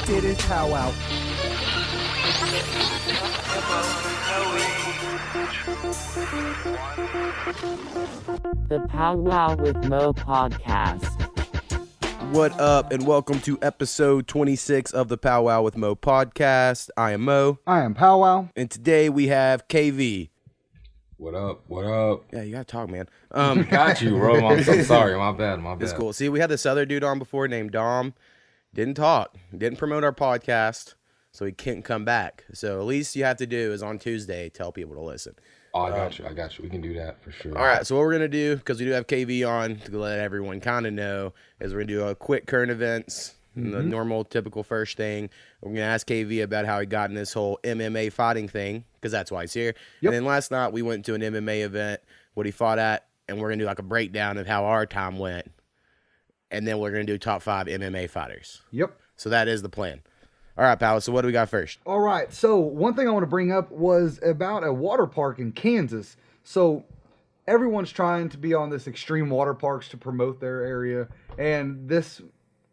It is Powwow. The Powwow with Mo podcast. What up, and welcome to episode 26 of the Powwow with Mo podcast. I am Mo. I am Powwow. And today we have KV. What up? What up? Yeah, you gotta talk, man. Got you, bro. I'm so sorry. My bad. It's cool. See, we had this other dude on before named Dom. Didn't talk. Didn't promote our podcast, so he couldn't come back. So at least you have to do is on Tuesday, tell people to listen. Oh, I got you. We can do that for sure. All right, so what we're going to do, because we do have KV on, to let everyone kind of know, is we're going to do a quick current events, the normal, typical first thing. We're going to ask KV about how he got in this whole MMA fighting thing, because that's why he's here. Yep. And then last night, we went to an MMA event, what he fought at, and we're going to do like a breakdown of how our time went. And then we're going to do top 5 MMA fighters. Yep. So that is the plan. All right, pal, so what do we got first? All right. So one thing I want to bring up was about a water park in Kansas. So everyone's trying to be on this extreme water parks to promote their area. And this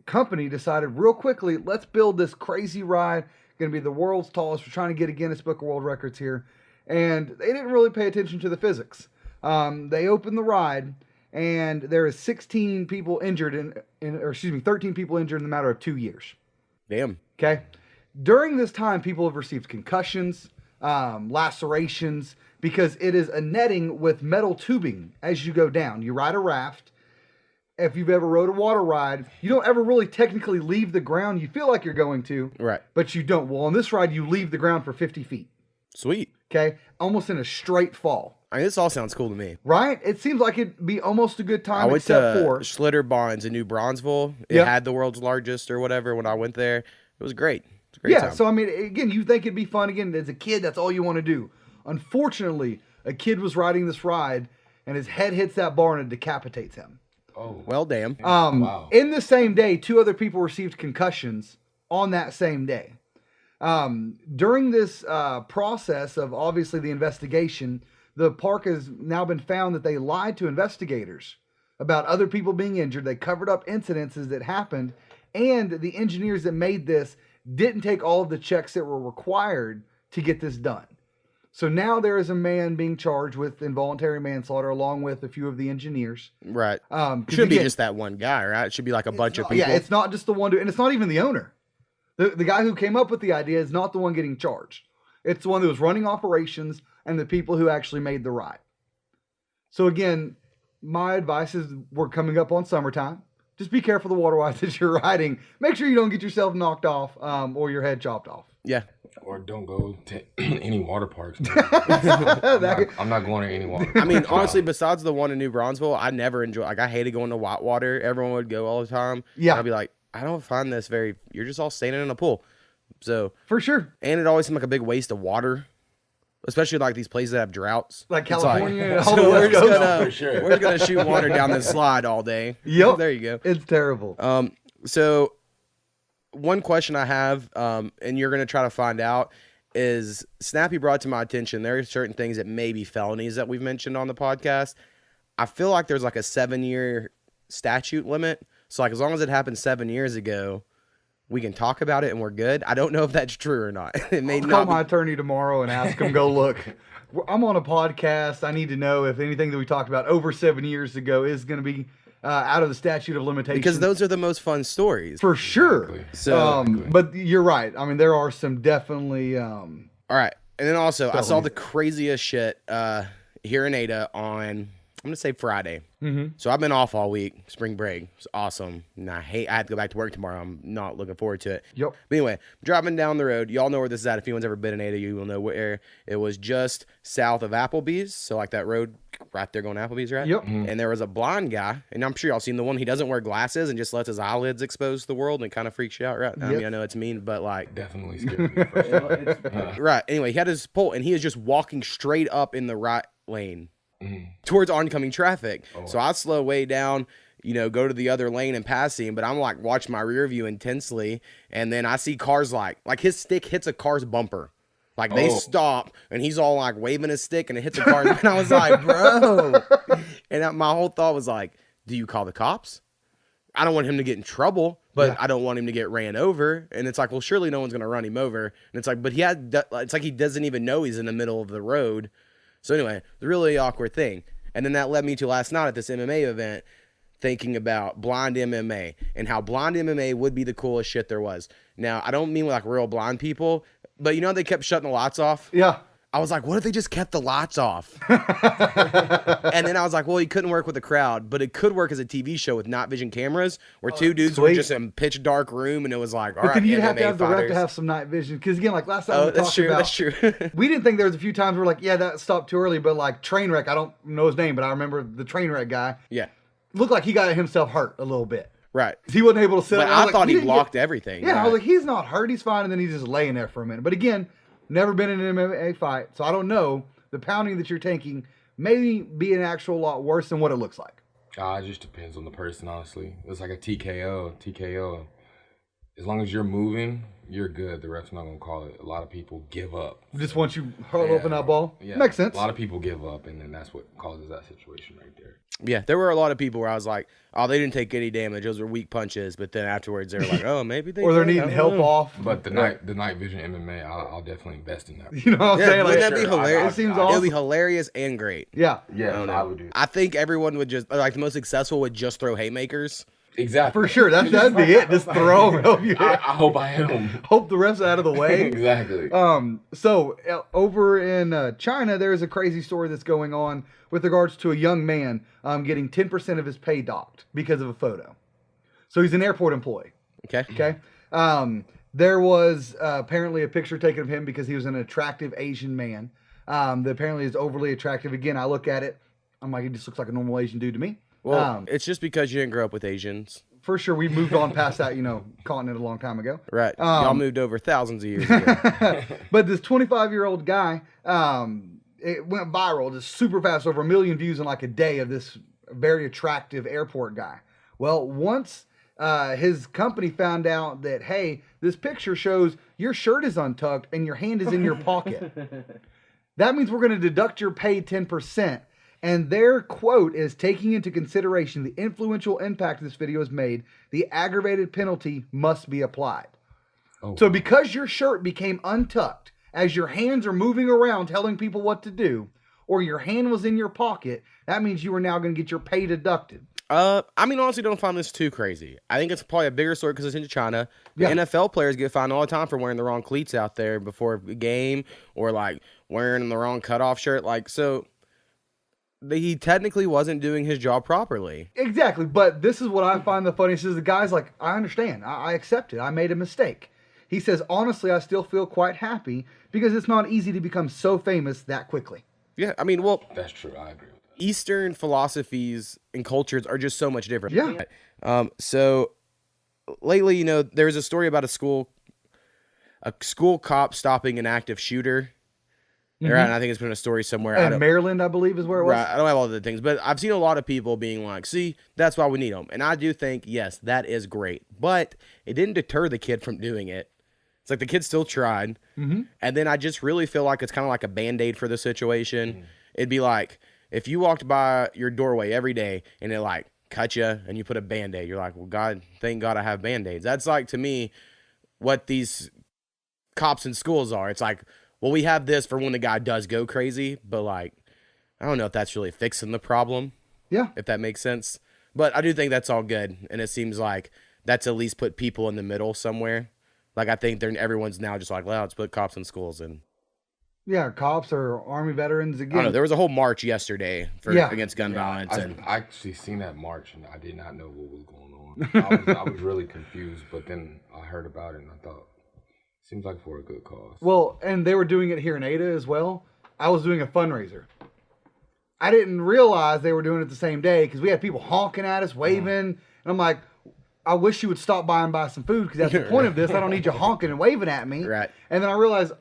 company decided real quickly, let's build this crazy ride. Going to be the world's tallest. We're trying to get a Guinness Book of World Records here. And they didn't really pay attention to the physics. They opened the ride, and there is 16 people injured 13 people injured in the matter of 2 years. Damn. Okay. During this time, people have received concussions, lacerations, because it is a netting with metal tubing as you go down. You ride a raft. If you've ever rode a water ride, you don't ever really technically leave the ground. You feel like you're going to, Right. but you don't. Well, on this ride, you leave the ground for 50 feet. Sweet. Okay. Almost in a straight fall. I mean, this all sounds cool to me. Right? It seems like it'd be almost a good time, I went except to for... Schlitter Barnes in New Bronzeville. It Yep. had the world's largest or whatever when I went there. It was great. It's a great Yeah, time. so I mean, again, you think it'd be fun. Again, as a kid, that's all you want to do. Unfortunately, a kid was riding this ride, and his head hits that bar and it decapitates him. Oh, Well, damn. wow. In the same day, 2 other people received concussions on that same day. During this process of obviously the investigation, the park has now been found that they lied to investigators about other people being injured. They covered up incidences that happened, and the engineers that made this didn't take all of the checks that were required to get this done. So now there is a man being charged with involuntary manslaughter along with a few of the engineers. Right. 'Cause It shouldn't be again, just that one guy, right? It should be like a bunch of people. Yeah, it's not just the one, and it's not even the owner. The guy who came up with the idea is not the one getting charged. It's the one that was running operations and the people who actually made the ride. So again, my advice is we're coming up on summertime. Just be careful the water rides that you're riding. Make sure you don't get yourself knocked off or your head chopped off. Yeah. Or don't go to any water parks. That- I'm not going to any water. I mean, honestly, besides the one in New Bronzeville, I never enjoy. Like, I hated going to whitewater. Everyone would go all the time. Yeah. And I'd be like, I don't find this very. You're just all standing in a pool. So, For sure. and it always seemed like a big waste of water, especially like these places that have droughts. Like It's California, all so the we're West just Coast. gonna For sure. we're just gonna shoot water down this slide all day. Yep. There you go. It's terrible. So one question I have, and you're going to try to find out, is Snappy brought to my attention there are certain things that may be felonies that we've mentioned on the podcast. I feel like there's like a 7-year statute limit. So like as long as it happened 7 years ago, we can talk about it and we're good. I don't know if that's true or not. It may I'll not call be. my attorney tomorrow and ask him, go look. I'm on a podcast. I need to know if anything that we talked about over 7 years ago is going to be out of the statute of limitations. Because those are the most fun stories. For sure. Exactly. So, But you're right. I mean, there are some definitely... all right. And then also, I saw Felonies. the craziest shit here in Ada on, I'm going to say Friday. Mhm. So I've been off all week, spring break. It's awesome. And I have to go back to work tomorrow. I'm not looking forward to it. Yep. But anyway, driving down the road. Y'all know where this is at. If anyone's ever been in Ada, you will know where. It was just south of Applebee's. So like that road right there going to Applebee's, right? Yep. And there was a blind guy. And I'm sure y'all seen the one. He doesn't wear glasses and just lets his eyelids expose to the world. And it kind of freaks you out, right? I Yep. mean, I know it's mean, but like... Definitely scared me. For sure. Right. Anyway, he had his pole and he is just walking straight up in the right lane towards oncoming traffic. So I slow way down, go to the other lane and pass him, but I'm like watching my rear view intensely. And then I see cars like his stick hits a car's bumper. Like they stop and he's all like waving his stick and it hits a car. And I was like, bro. And my whole thought was like, do you call the cops? I don't want him to get in trouble, but Yeah. I don't want him to get ran over. And it's like, well, surely no one's going to run him over. And it's like, but it's like he doesn't even know he's in the middle of the road. So anyway, it's a really awkward thing. And then that led me to last night at this MMA event, thinking about blind MMA and how blind MMA would be the coolest shit there was. Now, I don't mean like real blind people, but you know, they kept shutting the lights off. Yeah. I was like, what if they just kept the lights off? And then I was like, well, he couldn't work with the crowd, but it could work as a TV show with night vision cameras where two dudes were sweet. just in pitch dark room, and it was like, all But right, then you'd MMA have to have the rep fighters. to have some night vision. Because again, like last time Oh, we that's talked true. about, That's true. we didn't think there was a few times where like, yeah, that stopped too early. But like Trainwreck, I don't know his name, but I remember the Trainwreck guy Yeah, looked like he got himself hurt a little bit. right. He wasn't able to sit But up. I was thought like, he didn't blocked get- everything. Yeah, I right. was like, he's not hurt. He's fine. And then he's just laying there for a minute. But again, never been in an MMA fight, so I don't know. The pounding that you're taking may be an actual lot worse than what it looks like. It just depends on the person, honestly. It's like a TKO. TKO. As long as you're moving, you're good. The ref's not gonna call it. A lot of people give up. Just once you hurl open that ball, Yeah, makes sense. A lot of people give up, and then that's what causes that situation right there. Yeah, there were a lot of people where I was like, oh, they didn't take any damage. Those were weak punches. But then afterwards, they were like, oh, maybe they Or they're did. I needing don't help know. off. But the night vision MMA, I'll definitely invest in that. You know what I'm Yeah, saying? wouldn't Like, that be Sure, hilarious? it seems It would awesome. be hilarious and great. Yeah, Yeah, don't know. I would do. I think everyone would just, like the most successful would just throw haymakers. Exactly. for sure. That'd be it. Just throw them, help you I hit. hope I am. Hope the refs are out of the way. Exactly. So over in China, there is a crazy story that's going on with regards to a young man getting 10% of his pay docked because of a photo. So he's an airport employee. Okay. Okay. There was apparently a picture taken of him because he was an attractive Asian man. That apparently is overly attractive. Again, I look at it, I'm like, he just looks like a normal Asian dude to me. Well, it's just because you didn't grow up with Asians. For sure, we moved on past that, continent a long time ago. Right. Y'all moved over thousands of years ago. But this 25-year-old guy, it went viral just super fast, over 1 million views in like a day of this very attractive airport guy. Well, once his company found out that, hey, this picture shows your shirt is untucked and your hand is in your pocket. That means we're going to deduct your pay 10%. And their quote is, taking into consideration the influential impact this video has made, the aggravated penalty must be applied. Oh, So because your shirt became untucked, as your hands are moving around telling people what to do, or your hand was in your pocket, that means you are now going to get your pay deducted. I mean, honestly, don't find this too crazy. I think it's probably a bigger story because it's in China. The Yeah. NFL players get fined all the time for wearing the wrong cleats out there before a game, or like wearing the wrong cutoff shirt. Like, so he technically wasn't doing his job properly. Exactly, but this is what I find the funniest is the guy's like, I understand, I accept it, I made a mistake. He says, honestly, I still feel quite happy because it's not easy to become so famous that quickly. Yeah, I mean, well, that's true. I agree with that. Eastern philosophies and cultures are just so much different. Yeah. So lately, there was a story about a school cop stopping an active shooter. Right, and I think it's been a story somewhere. And Maryland, I believe, is where it was. Right, I don't have all the things, but I've seen a lot of people being like, see, that's why we need them. And I do think, yes, that is great. But it didn't deter the kid from doing it. It's like the kid still tried. Mm-hmm. And then I just really feel like it's kind of like a Band-Aid for the situation. It'd be like, if you walked by your doorway every day and it like cut you and you put a Band-Aid, you're like, well, God, thank God I have Band-Aids. That's like, to me, what these cops in schools are. It's like, well, we have this for when the guy does go crazy, but like, I don't know if that's really fixing the problem. Yeah. If that makes sense. But I do think that's all good. And it seems like that's at least put people in the middle somewhere. Like, I think everyone's now just like, well, let's put cops in schools. And Yeah, cops or Army veterans I again. don't know. There was a whole march yesterday against gun violence. I And actually seen that march, and I did not know what was going on. I was really confused, but then I heard about it, and I thought, seems like for a good cause. Well, and they were doing it here in Ada as well. I was doing a fundraiser. I didn't realize they were doing it the same day because we had people honking at us, waving. And I'm like, I wish you would stop by and buy some food because that's the point of this. I don't need you honking and waving at me. Right. And then I realized,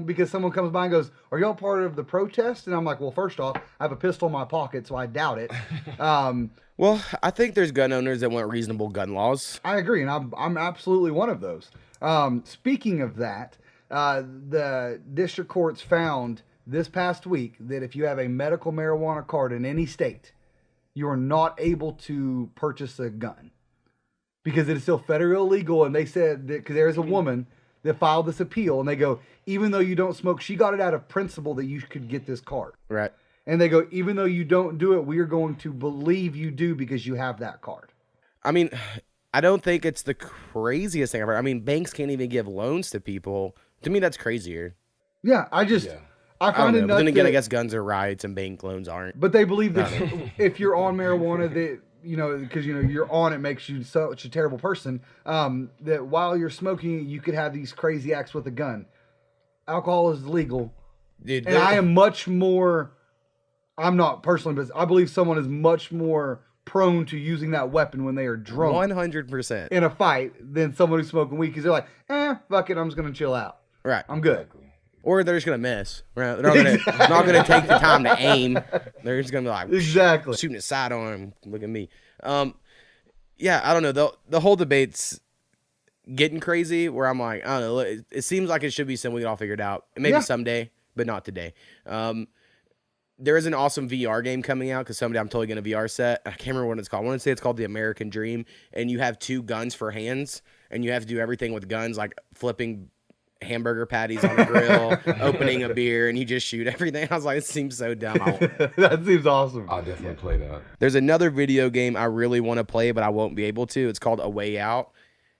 because someone comes by and goes, are y'all part of the protest? And I'm like, well, first off, I have a pistol in my pocket, so I doubt it. well, I think there's gun owners that want reasonable gun laws. I agree, and I'm absolutely one of those. Speaking of that, the district courts found this past week that if you have a medical marijuana card in any state, you are not able to purchase a gun. because it is still federally illegal. And they said that because there's a woman that filed this appeal, and they go, even though you don't smoke, she got it out of principle that you could get this card. Right. And they go, even though you don't do it, we are going to believe you do because you have that card. I mean, I don't think it's the craziest thing ever. I mean, banks can't even give loans to people. To me, that's crazier. Yeah, I find it nuts. But then again, I guess guns are riots and bank loans aren't. But they believe that if you're on marijuana, that because you're on it makes you such a terrible person. That while you're smoking, you could have these crazy acts with a gun. Alcohol is legal, Dude, and I am much more. I'm not personally, but I believe someone is much more prone to using that weapon when they are drunk 100% in a fight than someone who's smoking weed because they're like, fuck it, I'm just gonna chill out. Right. I'm good. Or they're just gonna miss. They're not gonna take the time to aim. They're just gonna be like, exactly, shooting a sidearm. Look at me. Yeah, I don't know. The whole debate's getting crazy. Where I'm like, I don't know. It seems like it should be something we can all figure it out. Maybe someday, but not today. There is an awesome VR game coming out because someday I'm totally going to VR set. I can't remember what it's called. I want to say it's called The American Dream. And you have 2 guns for hands. And you have to do everything with guns, like flipping hamburger patties on the grill, opening a beer, and you just shoot everything. I was like, it seems so dumb. That seems awesome. I'll definitely play that. There's another video game I really want to play, but I won't be able to. It's called A Way Out.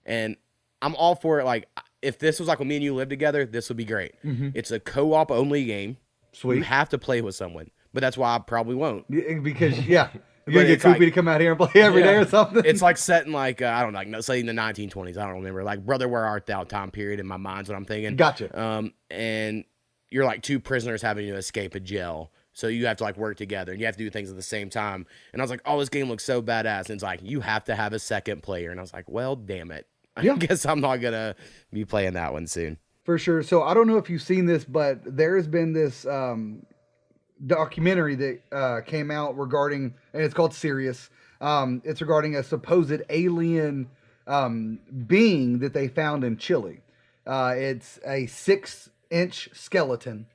And I'm all for it. Like, if this was like when me and you lived together, this would be great. Mm-hmm. It's a co-op only game. Sweet. You have to play with someone, but that's why I probably won't. Because you're gonna get Koopy to come out here and play every day or something. It's like set in like I don't know, like say in the 1920s. I don't remember. Like Brother, Where Art Thou time period in my mind's what I'm thinking. Gotcha. And you're like 2 prisoners having to escape a jail, so you have to like work together and you have to do things at the same time. And I was like, oh, this game looks so badass. And it's like you have to have a second player. And I was like, well, damn it. I guess I'm not gonna be playing that one soon. For sure. So I don't know if you've seen this, but there has been this documentary that came out regarding, and it's called Sirius. It's regarding a supposed alien being that they found in Chile. It's a 6-inch skeleton.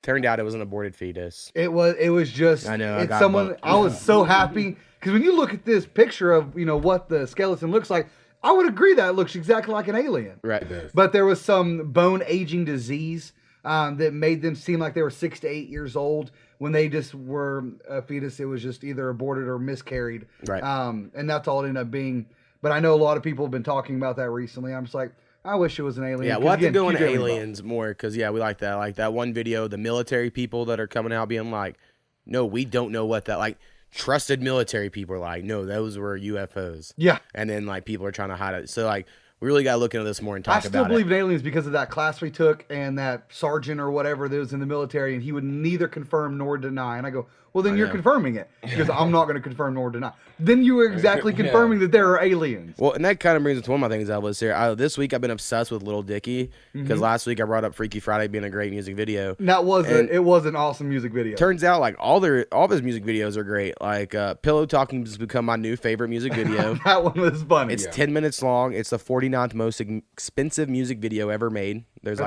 Turned out it was an aborted fetus. It was just. I know. It's someone. I was so happy because when you look at this picture of what the skeleton looks like, I would agree that it looks exactly like an alien. Right. But there was some bone aging disease that made them seem like they were 6 to 8 years old when they just were a fetus. It was just either aborted or miscarried. Right. And that's all it ended up being. But I know a lot of people have been talking about that recently. I'm just like, I wish it was an alien. Yeah, we'll have to go into aliens more because, we like that. Like that one video, the military people that are coming out being like, no, we don't know what that, like, trusted military people are like, no, those were UFOs. Yeah. And then, like, people are trying to hide it. So, like, we really got to look into this more and talk about it. I still believe in aliens because of that class we took and that sergeant or whatever that was in the military, and he would neither confirm nor deny. And I go, well, then you're confirming it because I'm not going to confirm nor deny. Then you were exactly confirming that there are aliens. Well, and that kind of brings us to one of my things I was here. This week I've been obsessed with Lil Dicky because last week I brought up Freaky Friday being a great music video. And that was it was an awesome music video. Turns out like all of his music videos are great. Like Pillow Talking has become my new favorite music video. That one was funny. It's 10 minutes long. It's the 49th most expensive music video ever made. There's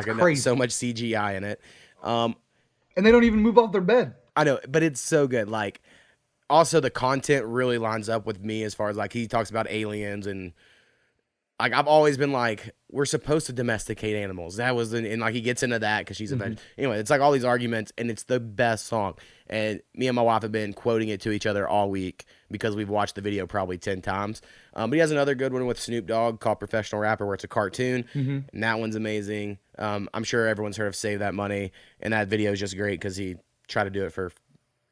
so much CGI in it. And they don't even move off their bed. I know, but it's so good. Like, also the content really lines up with me as far as like he talks about aliens and like I've always been like we're supposed to domesticate animals. That was and like he gets into that because she's a veg. Anyway, it's like all these arguments and it's the best song. And me and my wife have been quoting it to each other all week because we've watched the video probably 10 times. But he has another good one with Snoop Dogg called Professional Rapper where it's a cartoon. And that one's amazing. I'm sure everyone's heard of Save That Money. And that video is just great because he tried to do it for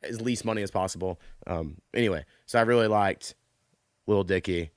as least money as possible. Anyway, so I really liked Lil Dicky.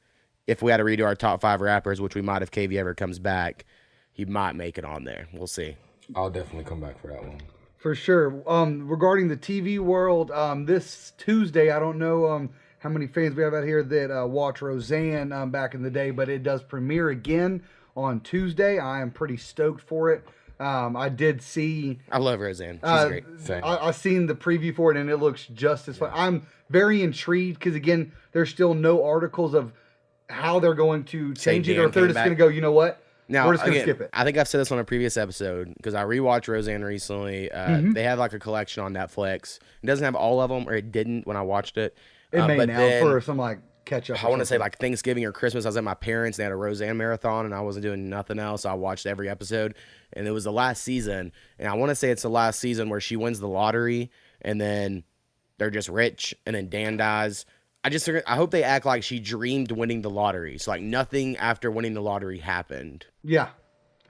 If we had to redo our top 5 rappers, which we might if KV ever comes back, he might make it on there. We'll see. I'll definitely come back for that one. For sure. Regarding the TV world, this Tuesday, I don't know how many fans we have out here that watch Roseanne back in the day, but it does premiere again on Tuesday. I am pretty stoked for it. I did see. I love Roseanne. She's great. I seen the preview for it, and it looks just as fun. I'm very intrigued because again, there's still no articles of how they're going to change it, or if they're just going to go, you know what? Now, we're just going to skip it. I think I've said this on a previous episode because I rewatched Roseanne recently. They have like a collection on Netflix. It doesn't have all of them, or it didn't when I watched it. It may now for some like catch up. I want to say like Thanksgiving or Christmas. I was at my parents. They had a Roseanne marathon, and I wasn't doing nothing else. So I watched every episode, and it was the last season. And I want to say it's the last season where she wins the lottery, and then they're just rich, and then Dan dies. I hope they act like she dreamed winning the lottery. So like nothing after winning the lottery happened. Yeah,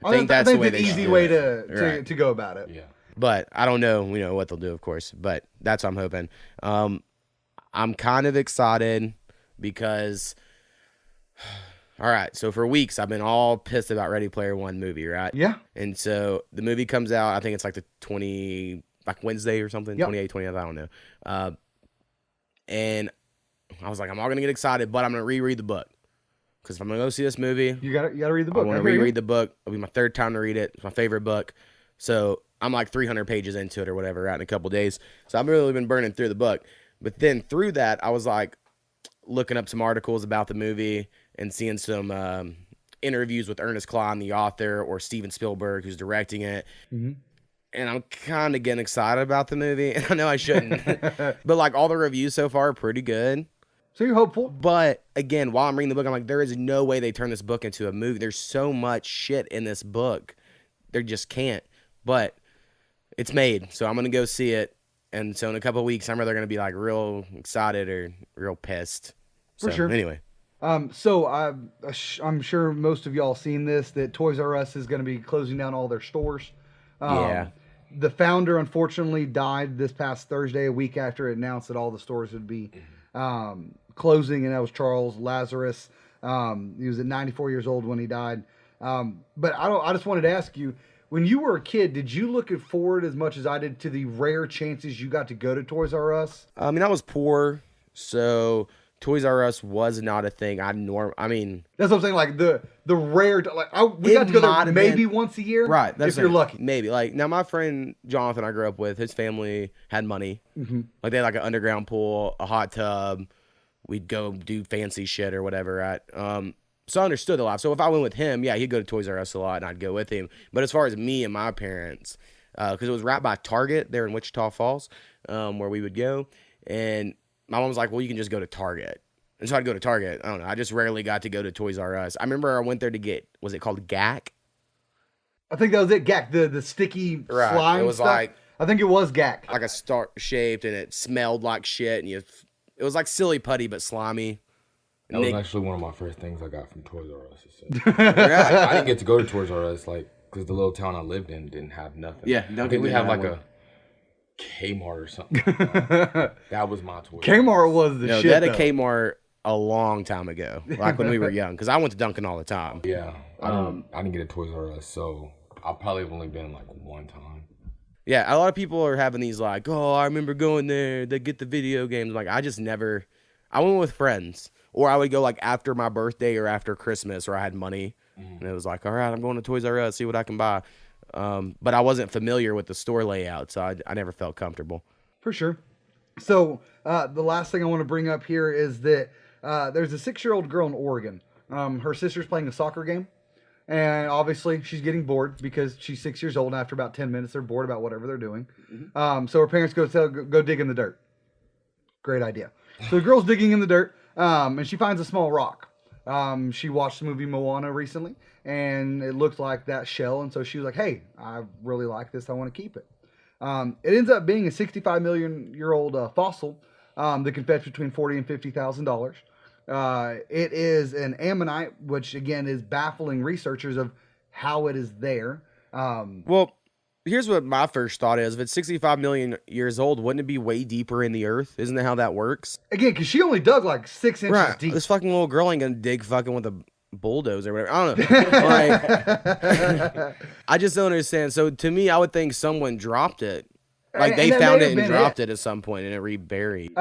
I think that's the way the they easy should way do it. to go about it. Yeah. But I don't know, what they'll do, of course. But that's what I'm hoping. I'm kind of excited because, all right, so for weeks I've been all pissed about Ready Player One movie, right? Yeah. And so the movie comes out, I think it's like like Wednesday or something, Yep. 28th, 20th, I don't know. And I was like, I'm all going to get excited, but I'm going to reread the book. Because if I'm going to go see this movie, You gotta read the book. I want to reread the book. It'll be my third time to read it. It's my favorite book. So I'm like 300 pages into it or whatever, right, in a couple days. So I've really been burning through the book. But then through that, I was like looking up some articles about the movie and seeing some interviews with Ernest Cline, the author, or Steven Spielberg, who's directing it. Mm-hmm. And I'm kind of getting excited about the movie. And I know I shouldn't. But like all the reviews so far are pretty good. So you're hopeful. But again, while I'm reading the book, I'm like, there is no way they turn this book into a movie. There's so much shit in this book. They just can't. But it's made. So I'm going to go see it. And so in a couple of weeks, I'm either going to be like real excited or real pissed. For So, sure. Anyway. So I'm sure most of y'all seen this, that Toys R Us is going to be closing down all their stores. Yeah. The founder, unfortunately, died this past Thursday, a week after it announced that all the stores would be closing, and that was Charles Lazarus. He was at 94 years old when he died. But I just wanted to ask you, when you were a kid, did you look forward as much as I did to the rare chances you got to go to Toys R Us? I mean, I was poor, so Toys R Us was not a thing. That's what I'm saying. Like the rare, we It got to go might there have maybe been- once a year, right? if you're lucky. Maybe. Like now, my friend Jonathan, I grew up with, his family had money. Mm-hmm. Like they had like an underground pool, a hot tub. We'd go do fancy shit or whatever. Right? So I understood the life. So if I went with him, yeah, he'd go to Toys R Us a lot, and I'd go with him. But as far as me and my parents, because it was right by Target there in Wichita Falls, where we would go, and my mom was like, "Well, you can just go to Target." And so I'd go to Target. I don't know. I just rarely got to go to Toys R Us. I remember I went there to get, was it called GAC? I think that was it. GAC, the sticky Right. slime It was stuff. like I think it was GAC. a star shaped, and it smelled like shit, and it was like silly putty but slimy. That was actually one of my first things I got from Toys R Us. Yeah. I didn't get to go to Toys R Us, because the little town I lived in didn't have nothing. Yeah, I think we had had like one. a Kmart or something. That was my Toys Kmart was the No, shit. they had a though. Kmart a long time ago, like when we were young, because I went to Dunkin' all the time. Yeah, I didn't get a Toys R Us, so I probably have only been like one time. Yeah, a lot of people are having these like, oh, I remember going there. They get the video games. Like, I just never. I went with friends, or I would go like after my birthday or after Christmas, or I had money, and it was like, all right, I'm going to Toys R Us, see what I can buy. But I wasn't familiar with the store layout, so I never felt comfortable. For sure. So the last thing I want to bring up here is that there's a 6-year-old girl in Oregon. Her sister's playing a soccer game. And obviously she's getting bored because she's 6 years old. And after about 10 minutes, they're bored about whatever they're doing. So her parents go dig in the dirt. Great idea. So the girl's digging in the dirt, and she finds a small rock. She watched the movie Moana recently, and it looked like that shell. And so she was like, hey, I really like this. I want to keep it. It ends up being a 65 million year old fossil that can fetch between $40,000 and $50,000. It is an ammonite, which again is baffling researchers of how it is there. Well, here's what my first thought is. If it's 65 million years old, wouldn't it be way deeper in the earth? Isn't that how that works? Again, because she only dug like 6 inches Right. deep. This fucking little girl ain't gonna dig fucking with a bulldozer or whatever. I don't know. Like, I just don't understand. So to me, I would think someone dropped it. Like And they that found may it have and been dropped it. it at some point and it reburied.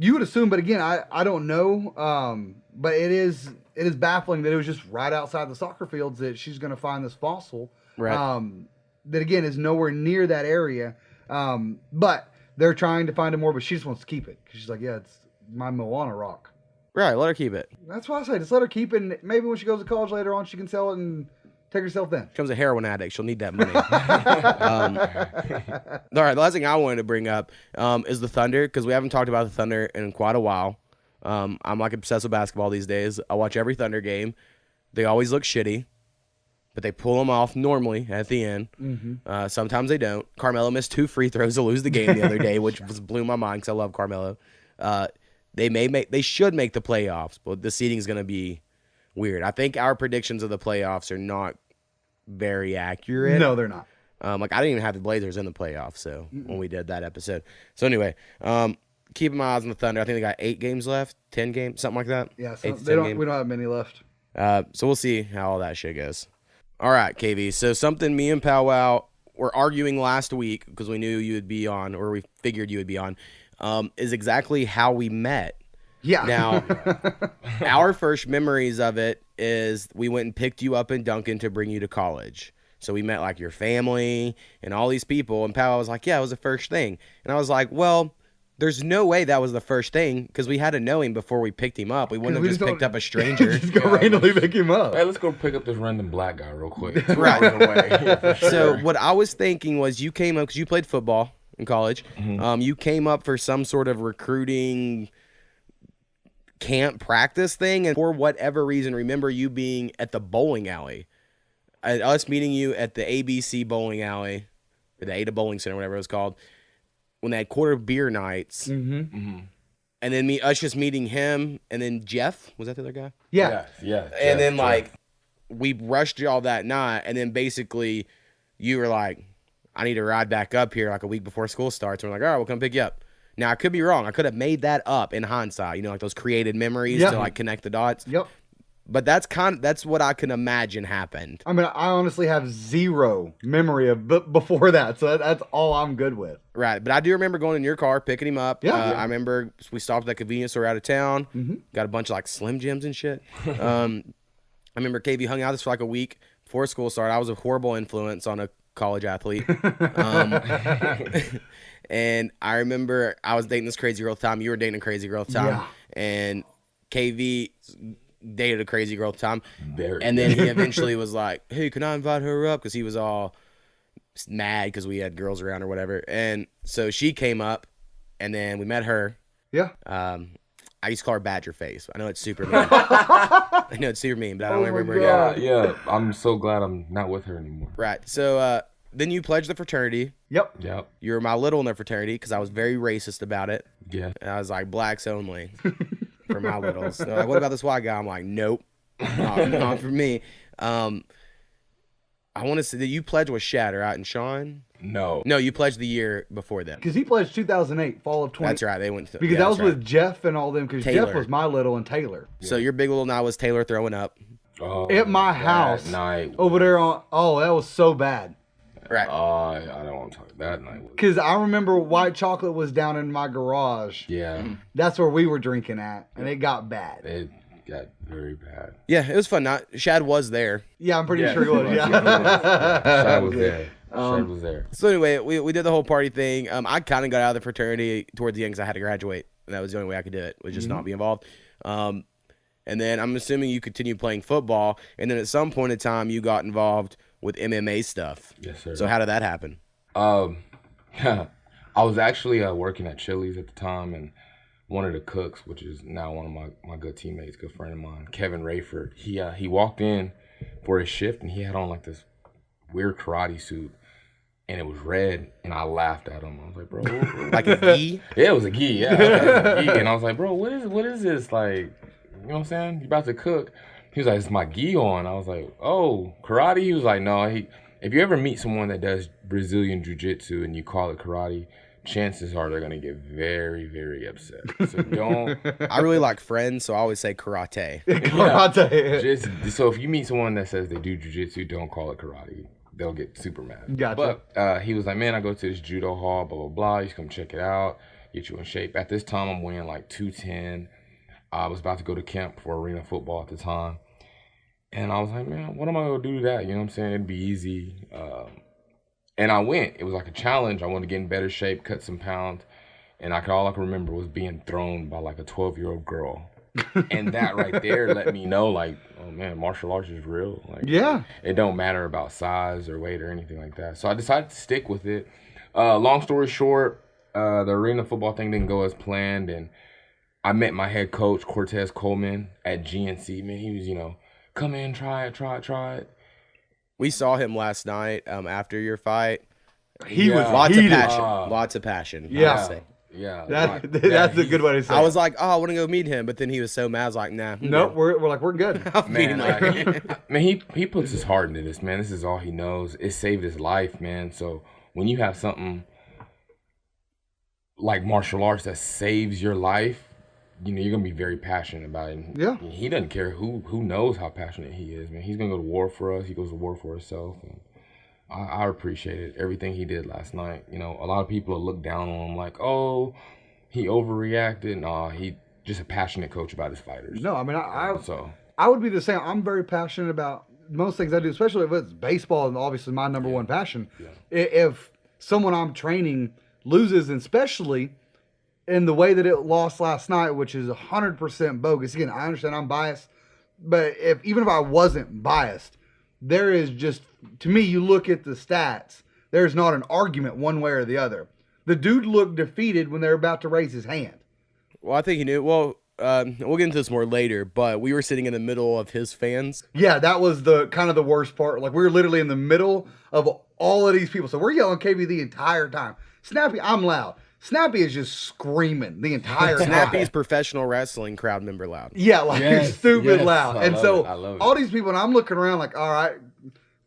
You would assume, but again, I don't know. But it is baffling that it was just right outside the soccer fields that she's going to find this fossil. Right. That again is nowhere near that area. But they're trying to find it more, but she just wants to keep it because she's like, yeah, it's my Moana rock. Right. Let her keep it. That's why I say just let her keep it. And maybe when she goes to college later on, she can sell it and take herself in. Becomes a heroin addict. She'll need that money. All right. The last thing I wanted to bring up is the Thunder, because we haven't talked about the Thunder in quite a while. I'm like obsessed with basketball these days. I watch every Thunder game. They always look shitty, but they pull them off normally at the end. Sometimes they don't. Carmelo missed 2 free throws to lose the game the other day, which blew my mind because I love Carmelo. They should make the playoffs, but the seeding is going to be weird. I think our predictions of the playoffs are not very accurate. No, they're not. I didn't even have the Blazers in the playoffs, so when we did that episode. So anyway, keeping my eyes on the Thunder. I think they got 8 games left, 10 games, something like that. Yeah, so 8 to they 10 don't. games. We don't have many left. So we'll see how all that shit goes. All right, KV. So something me and Powwow were arguing last week because we knew you would be on, or we figured you would be on, is exactly how we met. Yeah. Now, our first memories of it is we went and picked you up in Duncan to bring you to college. So we met like your family and all these people. And Powwow was like, yeah, it was the first thing. And I was like, well, there's no way that was the first thing because we had to know him before we picked him up. We wouldn't have just picked up a stranger. Just go randomly pick him up. Hey, let's go pick up this random black guy real quick. Right. Yeah, for So sure. what I was thinking was you came up because you played football in college. You came up for some sort of recruiting camp practice thing, and for whatever reason, remember you being at the bowling alley, us meeting you at the ABC bowling alley, or the Ada Bowling Center, whatever it was called, when they had quarter beer nights, and then us just meeting him, and then Jeff, was that the other guy? Yeah. Yeah. And then we rushed y'all that night, and then basically you were like, I need to ride back up here like a week before school starts. And we're like, all right, we'll come pick you up. Now, I could be wrong. I could have made that up in hindsight, like those created memories to like connect the dots. Yep. But that's what I can imagine happened. I mean, I honestly have zero memory of before that, so that's all I'm good with. Right. But I do remember going in your car, picking him up. Yeah. I remember we stopped at that convenience store out of town, got a bunch of like Slim Jims and shit. I remember KV hung out with us for like a week before school started. I was a horrible influence on a college athlete. And I remember I was dating this crazy girl at the time. You were dating a crazy girl at the time. Yeah. And KV dated a crazy girl at the time. Very. And then he eventually was like, hey, can I invite her up? Because he was all mad because we had girls around or whatever. And so she came up, and then we met her. Yeah. I used to call her Badger Face. I know it's super mean. I know it's super mean, but I don't remember. Yeah. I'm so glad I'm not with her anymore. Right. So then you pledged the fraternity. Yep. You were my little in the fraternity because I was very racist about it. Yeah. And I was like, blacks only for my littles. So like, what about this white guy? I'm like, nope, not for me. I want to say that you pledged with Shad, right? And Sean? No. No, you pledged the year before them. Because he pledged 2008, fall of 20. That's right. They went to, Because that was with Jeff and all them. Because Jeff Taylor. was my little and Taylor. So your big little now was Taylor throwing up. Oh, At my that house. night Over there on. Oh, that was so bad. Right. I don't want to talk that night. Because I remember white chocolate was down in my garage. Yeah. That's where we were drinking at. And it got bad. It got very bad. Yeah, it was fun. Shad was there. Yeah, I'm pretty sure he was. Yeah. Shad was there. Shad was there. So anyway, we did the whole party thing. I kind of got out of the fraternity towards the end because I had to graduate. And that was the only way I could do it, was just not be involved. And then I'm assuming you continued playing football. And then at some point in time, you got involved with MMA stuff. Yes, sir. So how did that happen? I was actually working at Chili's at the time, and one of the cooks, which is now one of my good teammates, good friend of mine, Kevin Rayford, he walked in for his shift, and he had on like this weird karate suit, and it was red, and I laughed at him. I was like, bro, Like a gi? yeah, it was a gi, yeah, it was a gi. And I was like, bro, what is this, like, you know what I'm saying? You about to cook? He was like, it's my gi on. I was like, oh, karate? He was like, no. If you ever meet someone that does Brazilian jiu-jitsu and you call it karate, chances are they're going to get very, very upset. So don't. I really like Friends, so I always say karate. Karate. So if you meet someone that says they do jiu-jitsu, don't call it karate. They'll get super mad. Gotcha. But he was like, man, I go to this judo hall, blah, blah, blah. You should come check it out, get you in shape. At this time, I'm weighing like 210. I was about to go to camp for arena football at the time. And I was like, man, what am I going to do to that? You know what I'm saying? It'd be easy. And I went. It was like a challenge. I wanted to get in better shape, cut some pounds. And all I can remember was being thrown by like a 12-year-old girl. And that right there let me know, like, oh, man, martial arts is real. Like, Yeah. It don't matter about size or weight or anything like that. So I decided to stick with it. Long story short, the arena football thing didn't go as planned. And I met my head coach, Cortez Coleman, at GNC. Man, he was, come in, try it. We saw him last night after your fight. He was Lots heated. of passion. Lots of passion. Yeah. I would say. Yeah. That's a good way to say it. I was like, oh, I want to go meet him, but then he was so mad. I was like, nah. Nope, we're good. Man, he puts his heart into this, man. This is all he knows. It saved his life, man. So when you have something like martial arts that saves your life, you're gonna be very passionate about it. Yeah. He doesn't care who knows how passionate he is, man. He's gonna go to war for us. He goes to war for himself. And I appreciated everything he did last night. A lot of people look down on him like, oh, he overreacted. Nah, he just a passionate coach about his fighters. No, I mean, I would be the same. I'm very passionate about most things I do, especially if it's baseball and obviously my number one passion. Yeah. If someone I'm training loses, and especially in the way that it lost last night, which is 100% bogus. Again, I understand I'm biased, but even if I wasn't biased, there is just, to me, you look at the stats, there's not an argument one way or the other. The dude looked defeated when they were about to raise his hand. Well, I think he knew. Well, we'll get into this more later, but we were sitting in the middle of his fans. Yeah, that was the kind of the worst part. Like, we were literally in the middle of all of these people. So we're yelling KB the entire time. Snappy, I'm loud. Snappy is just screaming the entire time. Snappy's professional wrestling crowd member loud. Yeah, like stupid yes. loud. I And love so it. I love it. all these people, and I'm looking around like, all right,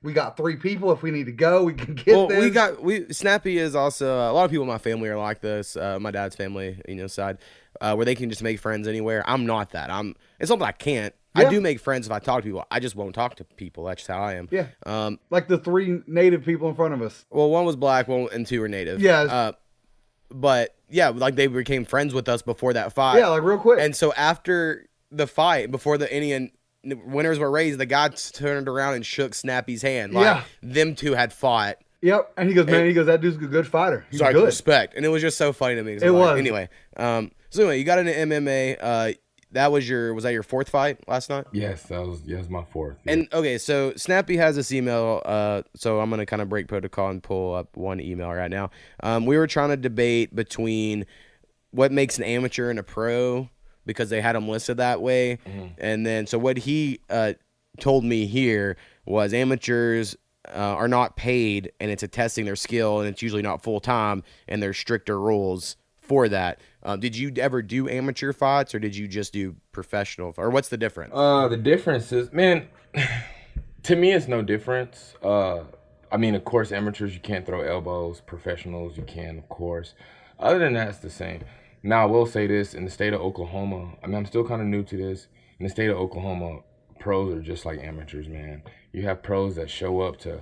we got 3 people. If we need to go, we can get Well, this. Snappy is also, a lot of people in my family are like this, my dad's family, side, where they can just make friends anywhere. I'm not that. It's not that I can't. Yeah. I do make friends if I talk to people. I just won't talk to people. That's just how I am. Yeah. Like the 3 native people in front of us. Well, 1 was black, 1 and 2 were native. Yeah. But yeah, like they became friends with us before that fight. Yeah, like real quick. And so after the fight, before the Indian winners were raised, the guy turned around and shook Snappy's hand. Like them 2 had fought. Yep. And he goes, that dude's a good fighter. He's Sorry, good. Respect. And it was just so funny to me. It was. Anyway, so anyway, you got into MMA. Was that your 4th fight last night? Yes, that was my 4th. Yeah. And okay, so Snappy has this email. So I'm gonna kind of break protocol and pull up one email right now. We were trying to debate between what makes an amateur and a pro because they had them listed that way. Mm-hmm. And then so what he told me here was amateurs are not paid, and it's a testing their skill, and it's usually not full time, and there's stricter rules for that. Did you ever do amateur fights, or did you just do professional? Or what's the difference? The difference is, man, to me, it's no difference. I mean, of course, amateurs, you can't throw elbows. Professionals, you can, of course. Other than that, it's the same. Now, I will say this. In the state of Oklahoma, I mean, I'm still kind of new to this. In the state of Oklahoma, pros are just like amateurs, man. You have pros that show up to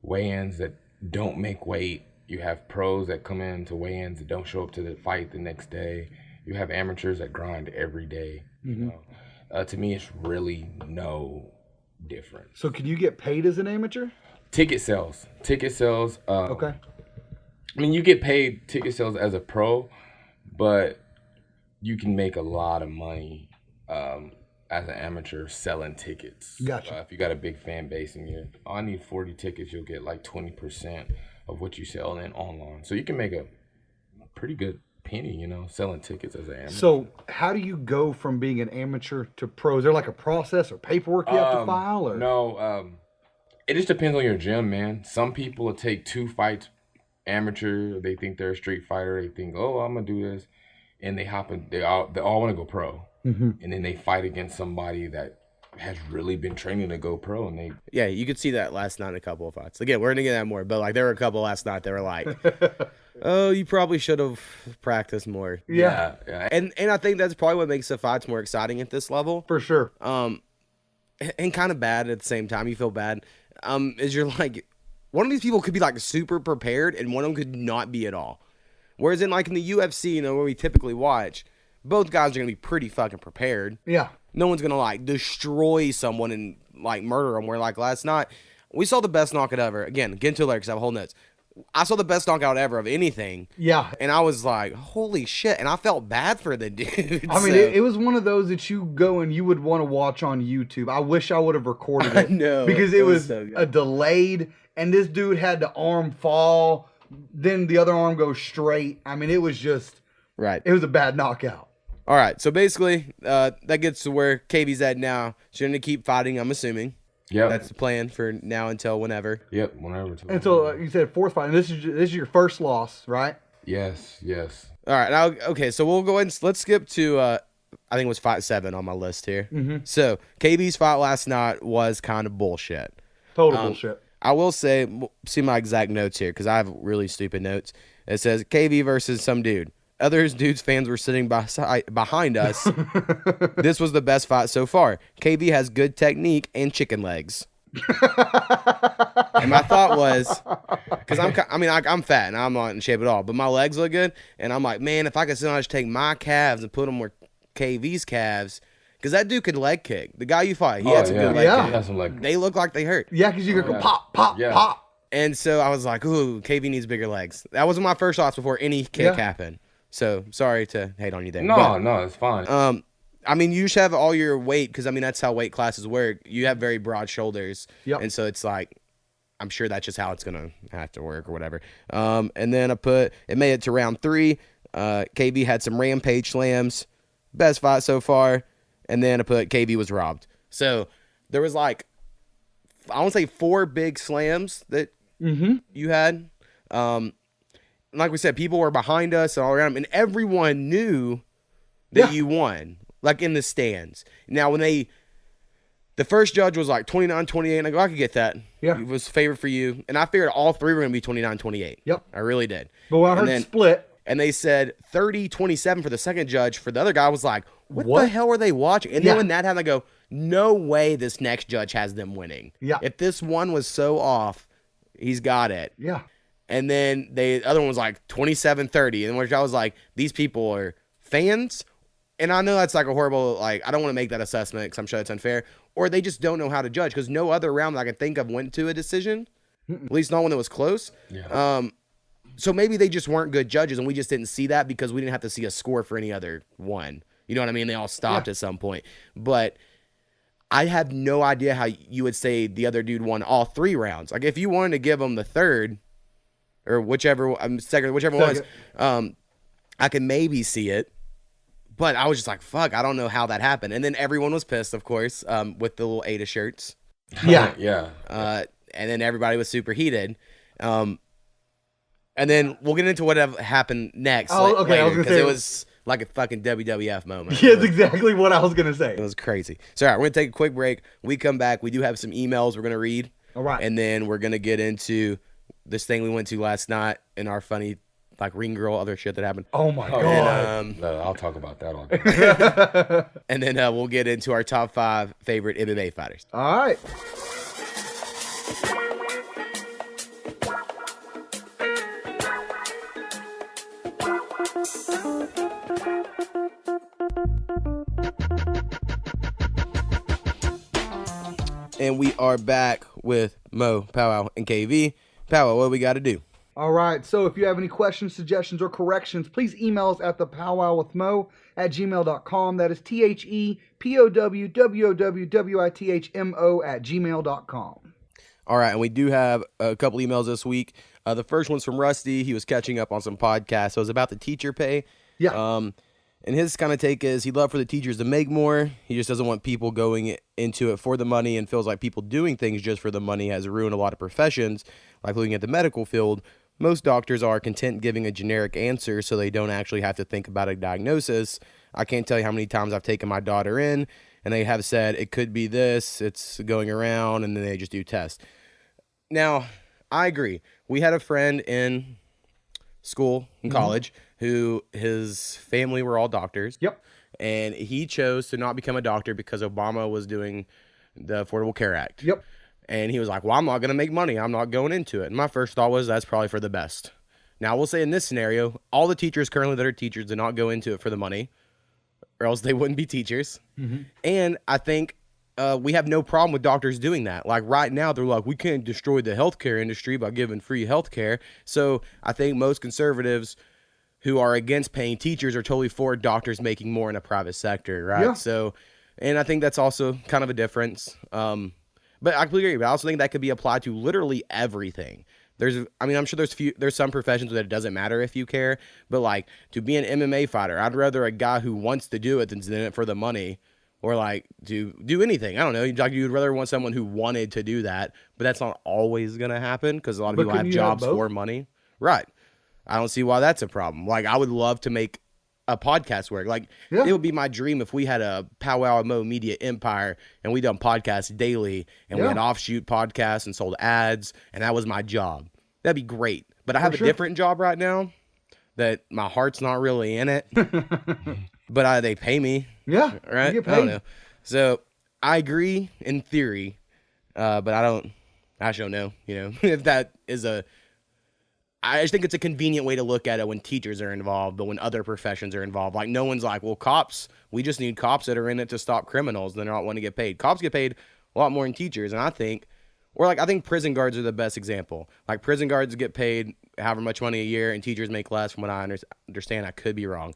weigh-ins that don't make weight. You have pros that come in to weigh-ins that don't show up to the fight the next day. You have amateurs that grind every day. Mm-hmm. To me, it's really no difference. So can you get paid as an amateur? Ticket sales. Okay. I mean, you get paid ticket sales as a pro, but you can make a lot of money as an amateur selling tickets. Gotcha. If you got a big fan base and I need 40 tickets, you'll get like 20% of what you sell in online. So you can make a pretty good penny, selling tickets as an amateur. So how do you go from being an amateur to pro? Is there like a process or paperwork you have to file? Or? No, it just depends on your gym, man. Some people will take 2 fights amateur. They think they're a street fighter. They think, oh, I'm going to do this. And they hop in. They all want to go pro. Mm-hmm. And then they fight against somebody that has really been training to go pro. And yeah, you could see that last night in a couple of fights. Again, we're going to get that more. But like there were a couple last night that were like, oh, you probably should have practiced more. Yeah. And I think that's probably what makes the fights more exciting at this level. For sure. And kind of bad at the same time. You feel bad. Is you're like, one of these people could be like super prepared and one of them could not be at all. Whereas in like in the UFC, where we typically watch, both guys are going to be pretty fucking prepared. Yeah. No one's going to like destroy someone and like murder them. Where like last night, we saw the best knockout ever. Again, get into it later because I have a whole notes. I saw the best knockout ever of anything. Yeah. And I was like, holy shit. And I felt bad for the dude. I mean, it was one of those that you go and you would want to watch on YouTube. I wish I would have recorded it. I know. Because it was so a delayed, and this dude had the arm fall, then the other arm go straight. I mean, it was just, right. It was a bad knockout. All right, so basically, that gets to where KB's at now. She's going to keep fighting, I'm assuming. Yep. That's the plan for now until whenever. Yep. Whenever. And so you said fourth fight, and this is your first loss, right? Yes. Yes. All right, now, okay, so we'll go ahead and let's skip to, I think it was fight 7 on my list here. Mm-hmm. So KB's fight last night was kind of bullshit. Total bullshit. I will say, see my exact notes here because I have really stupid notes. It says KB versus some dude. Others dudes fans were sitting behind us. This was the best fight so far. KB has good technique and chicken legs. And my thought was, because I'm fat and I'm not in shape at all, but my legs look good, and I'm like, man, if I could somehow just take my calves and put them where KV's calves, because that dude could leg kick. The guy you fought, he had some good leg Yeah. kicks. He has some leg. They look like they hurt. Yeah, because you could go pop, pop, Yeah. pop. And so I was like, ooh, KV needs bigger legs. That was my first thoughts before any kick happened. So sorry to hate on you there. No, it's fine. I mean, you should have all your weight because, I mean, that's how weight classes work. You have very broad shoulders. Yep. And so it's like, I'm sure that's just how it's going to have to work or whatever. And then it made it to round 3. KB had some rampage slams. Best fight so far. And then KB was robbed. So there was like, I want to say 4 big slams that you had. Like we said, people were behind us and all around them, and everyone knew that you won, like in the stands. Now, when the first judge was like 29-28, and I go, I could get that. Yeah. It was favored for you. And I figured all 3 were going to be 29-28. Yep. I really did. But when I heard split. And they said 30-27 for the second judge. For the other guy, I was like, what the hell are they watching? And then when that happened, I go, no way this next judge has them winning. Yeah. If this one was so off, he's got it. Yeah. And then the other one was like 27-30. And which I was like, these people are fans. And I know that's like a horrible, like, I don't want to make that assessment because I'm sure it's unfair. Or they just don't know how to judge because no other round that I can think of went to a decision. At least not one that was close. Yeah. So maybe they just weren't good judges and we just didn't see that because we didn't have to see a score for any other one. You know what I mean? They all stopped at some point. But I have no idea how you would say the other dude won all 3 rounds. Like if you wanted to give him the third or whichever it was, I could maybe see it. But I was just like, fuck, I don't know how that happened. And then everyone was pissed, of course, with the little Ada shirts. Yeah. Yeah. And then everybody was super heated. And then we'll get into what happened next. Oh, okay. I was gonna because say it was like a fucking WWF moment. Yeah, that's exactly what I was gonna say. It was crazy. So, all right, we're gonna take a quick break. We come back. We do have some emails we're gonna read. All right. And then we're gonna get into this thing we went to last night and our funny, like ring girl, other shit that happened. Oh my god. And, No, I'll talk about that all day. and then we'll get into our top 5 favorite MMA fighters. All right. And we are back with Mo, Powwow, and KV. Powwow, what do we got to do? All right. So if you have any questions, suggestions, or corrections, please email us at thepowwowwithmo@gmail.com. That is THEPOWWWITHMO@gmail.com. All right, and we do have a couple emails this week. The first one's from Rusty. He was catching up on some podcasts. So it was about the teacher pay. Yeah. And his kind of take is he'd love for the teachers to make more. He just doesn't want people going into it for the money and feels like people doing things just for the money has ruined a lot of professions. Like looking at the medical field, most doctors are content giving a generic answer so they don't actually have to think about a diagnosis. I can't tell you how many times I've taken my daughter in and they have said it could be this, it's going around, and then they just do tests. Now, I agree. We had a friend in school, in college, who his family were all doctors. Yep. And he chose to not become a doctor because Obama was doing the Affordable Care Act. Yep. And he was like, well, I'm not going to make money. I'm not going into it. And my first thought was that's probably for the best. Now, we'll say in this scenario, all the teachers currently that are teachers did not go into it for the money or else they wouldn't be teachers. And I think we have no problem with doctors doing that. Like right now, they're like, we can't destroy the healthcare industry by giving free healthcare. So I think most conservatives who are against paying teachers are totally for doctors making more in a private sector, right? Yeah. So, and I think that's also kind of a difference. But I completely agree. But I also think that could be applied to literally everything. I'm sure there's some professions that it doesn't matter if you care, but like to be an MMA fighter, I'd rather a guy who wants to do it than's in it for the money, or like to do anything. I don't know. Like you'd rather want someone who wanted to do that, but that's not always gonna happen because a lot of people have jobs for money. Right. I don't see why that's a problem. Like I would love to make a podcast work. Like it would be my dream if we had a Powwow Mo Media empire and we done podcasts daily and we had offshoot podcasts and sold ads and that was my job. That'd be great. But I have a different job right now that my heart's not really in it. But they pay me. Yeah. Right? You get paid. I don't know. So I agree in theory, but I actually don't know, if that is I just think it's a convenient way to look at it when teachers are involved, but when other professions are involved. Like, no one's like, well, cops, we just need cops that are in it to stop criminals. Then they're not wanting to get paid. Cops get paid a lot more than teachers. And I think prison guards are the best example. Like, prison guards get paid however much money a year, and teachers make less from what I understand. I could be wrong.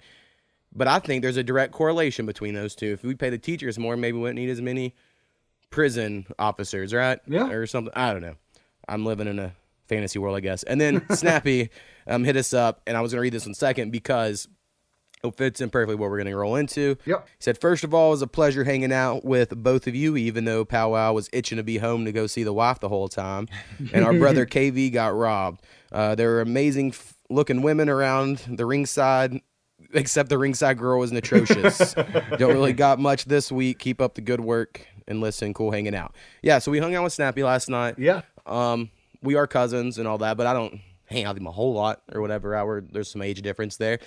But I think there's a direct correlation between those two. If we pay the teachers more, maybe we wouldn't need as many prison officers, right? Yeah. Or something. I don't know. I'm living in a fantasy world, I guess. And then Snappy hit us up, and I was going to read this in a second because it fits in perfectly what we're going to roll into. Yep. He said, first of all, it was a pleasure hanging out with both of you, even though Powwow was itching to be home to go see the wife the whole time. And our brother KV got robbed. There were amazing looking women around the ringside, except the ringside girl was atrocious. Don't really got much this week. Keep up the good work and listen. Cool hanging out. Yeah, so we hung out with Snappy last night. Yeah. We are cousins and all that, but I don't hang out with him a whole lot or whatever. There's some age difference there.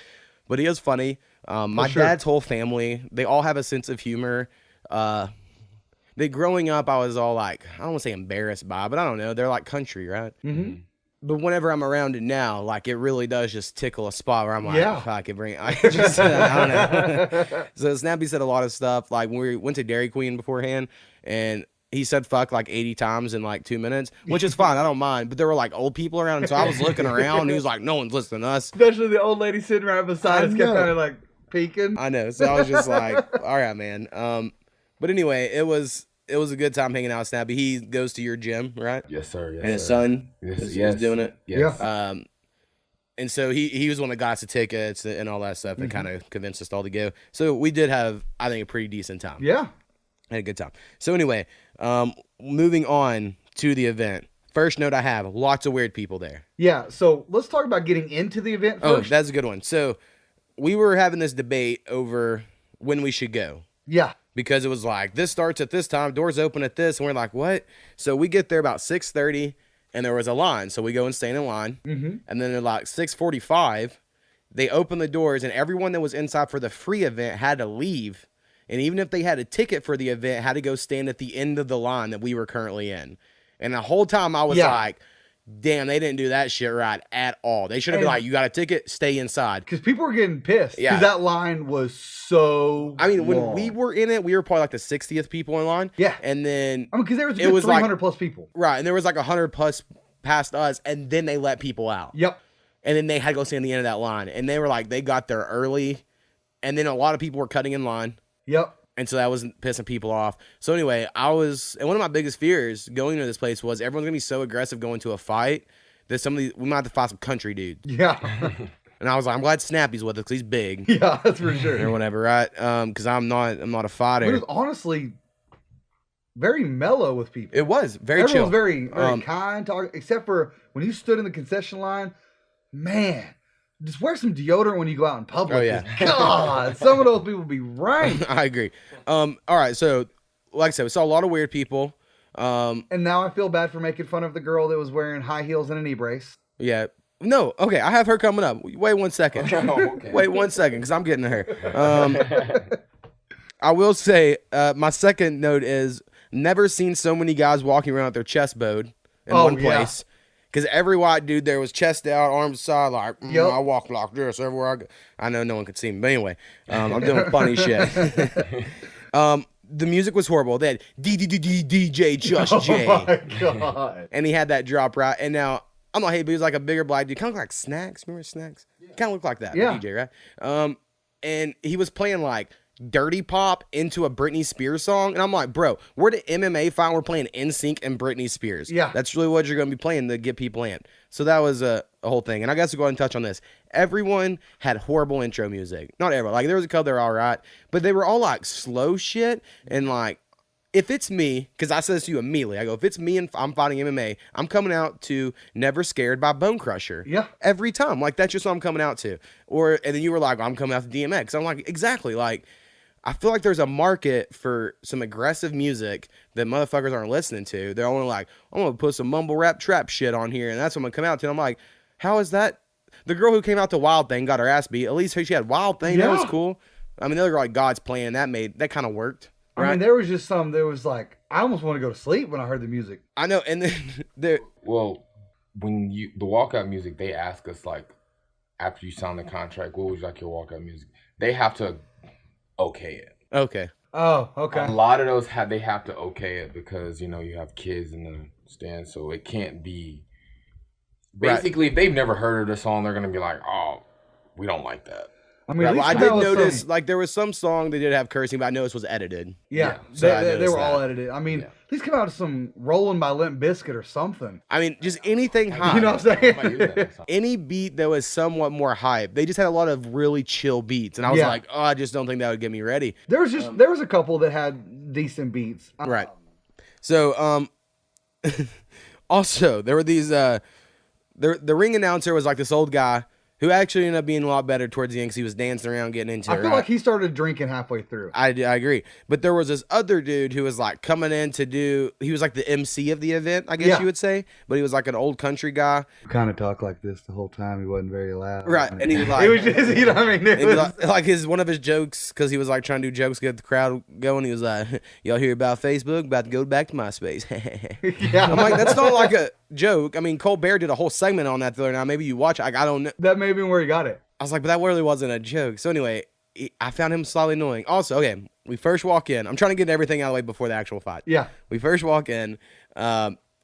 But he is funny. My dad's whole family, they all have a sense of humor. Growing up, I was all like, I don't want to say embarrassed by, but I don't know. They're like country, right? Mm-hmm. But whenever I'm around it now, like it really does just tickle a spot where I'm like, I don't know. So Snappy said a lot of stuff. Like when we went to Dairy Queen beforehand, and he said fuck like 80 times in like 2 minutes, which is fine. I don't mind. But there were like old people around. And so I was looking around and he was like, no one's listening to us. Especially the old lady sitting right beside us kept kind of like peeking. I know. So I was just like, all right, man. But anyway, it was a good time hanging out with Snappy. He goes to your gym, right? Yes, sir. Yes, and his son is doing it. Yes. And so he was one that got us the tickets and all that stuff that kind of convinced us all to go. So we did have, I think, a pretty decent time. Yeah. Had a good time. So anyway, moving on to the event. First note I have, lots of weird people there. Yeah, so let's talk about getting into the event first. Oh, that's a good one. So we were having this debate over when we should go. Yeah. Because it was like, this starts at this time, doors open at this, and we're like, what? So we get there about 6:30, and there was a line. So we go and stand in line. Mm-hmm. And then at like 6:45, they open the doors, and everyone that was inside for the free event had to leave. And even if they had a ticket for the event, had to go stand at the end of the line that we were currently in. And the whole time I was like, damn, they didn't do that shit right at all. They should have been like, you got a ticket, stay inside. Because people were getting pissed. Yeah. Because that line was so long. When we were in it, we were probably like the 60th people in line. Yeah. And then because there was 300 plus people. Right. And there was like 100 plus past us. And then they let people out. Yep. And then they had to go stand at the end of that line. And they were like, they got there early. And then a lot of people were cutting in line. Yep. And so that was pissing people off. So anyway, and one of my biggest fears going to this place was everyone's going to be so aggressive going to a fight that we might have to fight some country dudes. Yeah. And I was like, I'm glad Snappy's with us because he's big. Yeah, that's for sure. Or whatever, right? Because I'm not a fighter. It was honestly very mellow with people. It was very chill. Everyone was very kind, except for when you stood in the concession line, man. Just wear some deodorant when you go out in public. Oh, yeah. God, some of those people be right. I agree. All right, so like I said, we saw a lot of weird people. And now I feel bad for making fun of the girl that was wearing high heels and a knee brace. Yeah. No, okay, I have her coming up. Wait 1 second. Okay. Wait 1 second, because I'm getting to her. I will say, my second note is, never seen so many guys walking around with their chest bowed in one place. Because every white dude there was chest out, arms aside, like, I walk like this everywhere I go. I know no one could see me, but anyway, I'm doing funny shit. The music was horrible. They had DJ Just J. Oh my God. And he had that drop right. And now, I'm not hating, but he was like a bigger black dude. Kind of looked like Snacks. Remember Snacks? Yeah. Kind of looked like that. Yeah. DJ, right? And he was playing like dirty pop into a Britney Spears song. And I'm like, bro, we're the MMA fight. We're playing NSYNC and Britney Spears. Yeah. That's really what you're going to be playing to get people in. So that was a whole thing. And I guess we'll go ahead and touch on this. Everyone had horrible intro music. Not everyone. Like, there was a couple that were all right. But they were all, like, slow shit. And, like, if it's me, because I said this to you immediately, I go, if it's me and I'm fighting MMA, I'm coming out to Never Scared by Bone Crusher. Yeah. Every time. Like, that's just what I'm coming out to. And then you were like, I'm coming out to DMX. I'm like, exactly. Like, I feel like there's a market for some aggressive music that motherfuckers aren't listening to. They're only like, I'm going to put some mumble rap trap shit on here, and that's what I'm going to come out to. And I'm like, how is that? The girl who came out to Wild Thing got her ass beat. At least she had Wild Thing. Yeah. That was cool. I mean, the other girl like God's Plan, that kind of worked. Right? I mean, there was just some that was like, I almost want to go to sleep when I heard the music. I know. And then Well, when the walkout music, they ask us, like, after you sign the contract, what was like your walkout music? They have to okay it. okay. Oh, okay. A lot of those they have to okay it because, you know, you have kids in the stands, so it can't be. Basically, if they've never heard of the song, they're gonna be like, "Oh, we don't like that." I mean, Right, at well, I least did that was notice, some- like, there was some song they did have cursing, but I noticed was edited. Yeah, So I they noticed were all that. edited. I mean, Yeah. at least come out with some Rolling by Limp Bizkit or something. I mean, just anything high. You know what I'm I might use that saying? song. Any beat that was somewhat more hype. They just had a lot of really chill beats. And I was Yeah. like, oh, I just don't think that would get me ready. there was a couple that had decent beats. Right. So, also, there were these, the ring announcer was like this old guy who actually ended up being a lot better towards the end because he was dancing around getting into it. I feel like he started drinking halfway through. I agree. But there was this other dude who was like coming in he was like the MC of the event, I guess Yeah. you would say. But he was like an old country guy. Kind of talked like this the whole time. He wasn't very loud. Right. And he was like, It was just, you know what I mean? It and was, like one of his jokes, because he was like trying to do jokes to get the crowd going. He was like, y'all hear about Facebook? About to go back to MySpace. yeah. I'm like, that's not like a joke. I mean, Colbert did a whole segment on that the other night. Maybe you watch it. I don't know. That may have been where he got it. I was like, but that really wasn't a joke. So anyway, I found him slightly annoying. Also, okay, we first walk in. I'm trying to get everything out of the way before the actual fight. Yeah. We first walk in.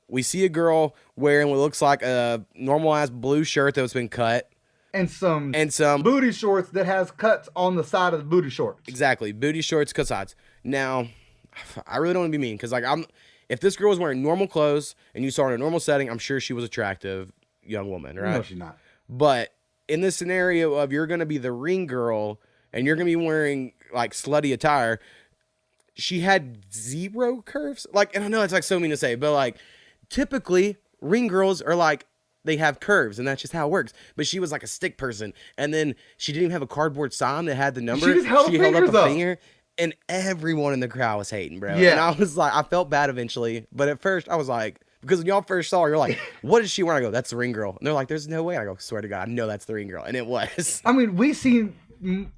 We see a girl wearing what looks like a normal-ass blue shirt that was been cut. And some Booty booty shorts that has cuts on the side of the booty shorts. Exactly. Booty shorts, cut sides. Now, I really don't want to be mean because, like, if this girl was wearing normal clothes and you saw her in a normal setting, I'm sure she was attractive young woman, right? No, she's not. But in the scenario of you're going to be the ring girl and you're going to be wearing, like, slutty attire, she had zero curves. Like, and I know it's, like, so mean to say, but, like, typically ring girls are, like, they have curves, and that's just how it works. But she was like a stick person, and then she didn't even have a cardboard sign that had the number. She just held up up. a finger, and everyone in the crowd was hating, bro. Yeah. And I was like, I felt bad eventually, but at first I was like, because when y'all first saw her, you're like, what is she wearing? I go, that's the ring girl. And they're like, there's no way. I go, swear to God, I know that's the ring girl, and it was. I mean,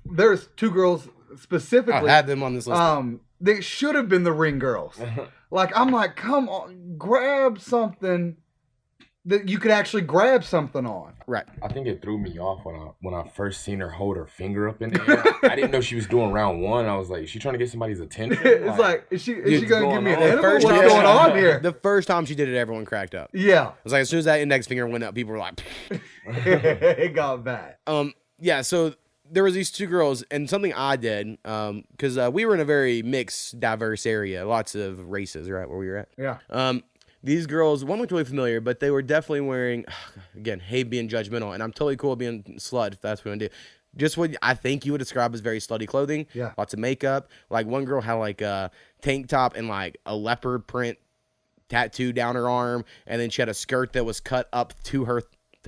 there's two girls specifically. I had them on this list. They should have been the ring girls. Like, I'm like, come on, grab something that you could actually grab something on. Right. I think it threw me off when I first seen her hold her finger up in the air. I didn't know she was doing round one. I was like, is she trying to get somebody's attention? It's like, is she gonna give me an going on? animal? First What's time- going on here? The first time she did it, everyone cracked up. Yeah, It was like, as soon as that index finger went up, people were like, it got bad. yeah, so there was these two girls, and something I did, because we were in a very mixed, diverse area, lots of races, right, where we were at. Yeah. These girls, one looked really familiar, but they were definitely wearing, again, hate being judgmental, and I'm totally cool with being slut if that's what you want to do. Just what I think you would describe as very slutty clothing. Yeah. Lots of makeup. Like, one girl had, like, a tank top and, like, a leopard print tattoo down her arm, and then she had a skirt that was cut up to her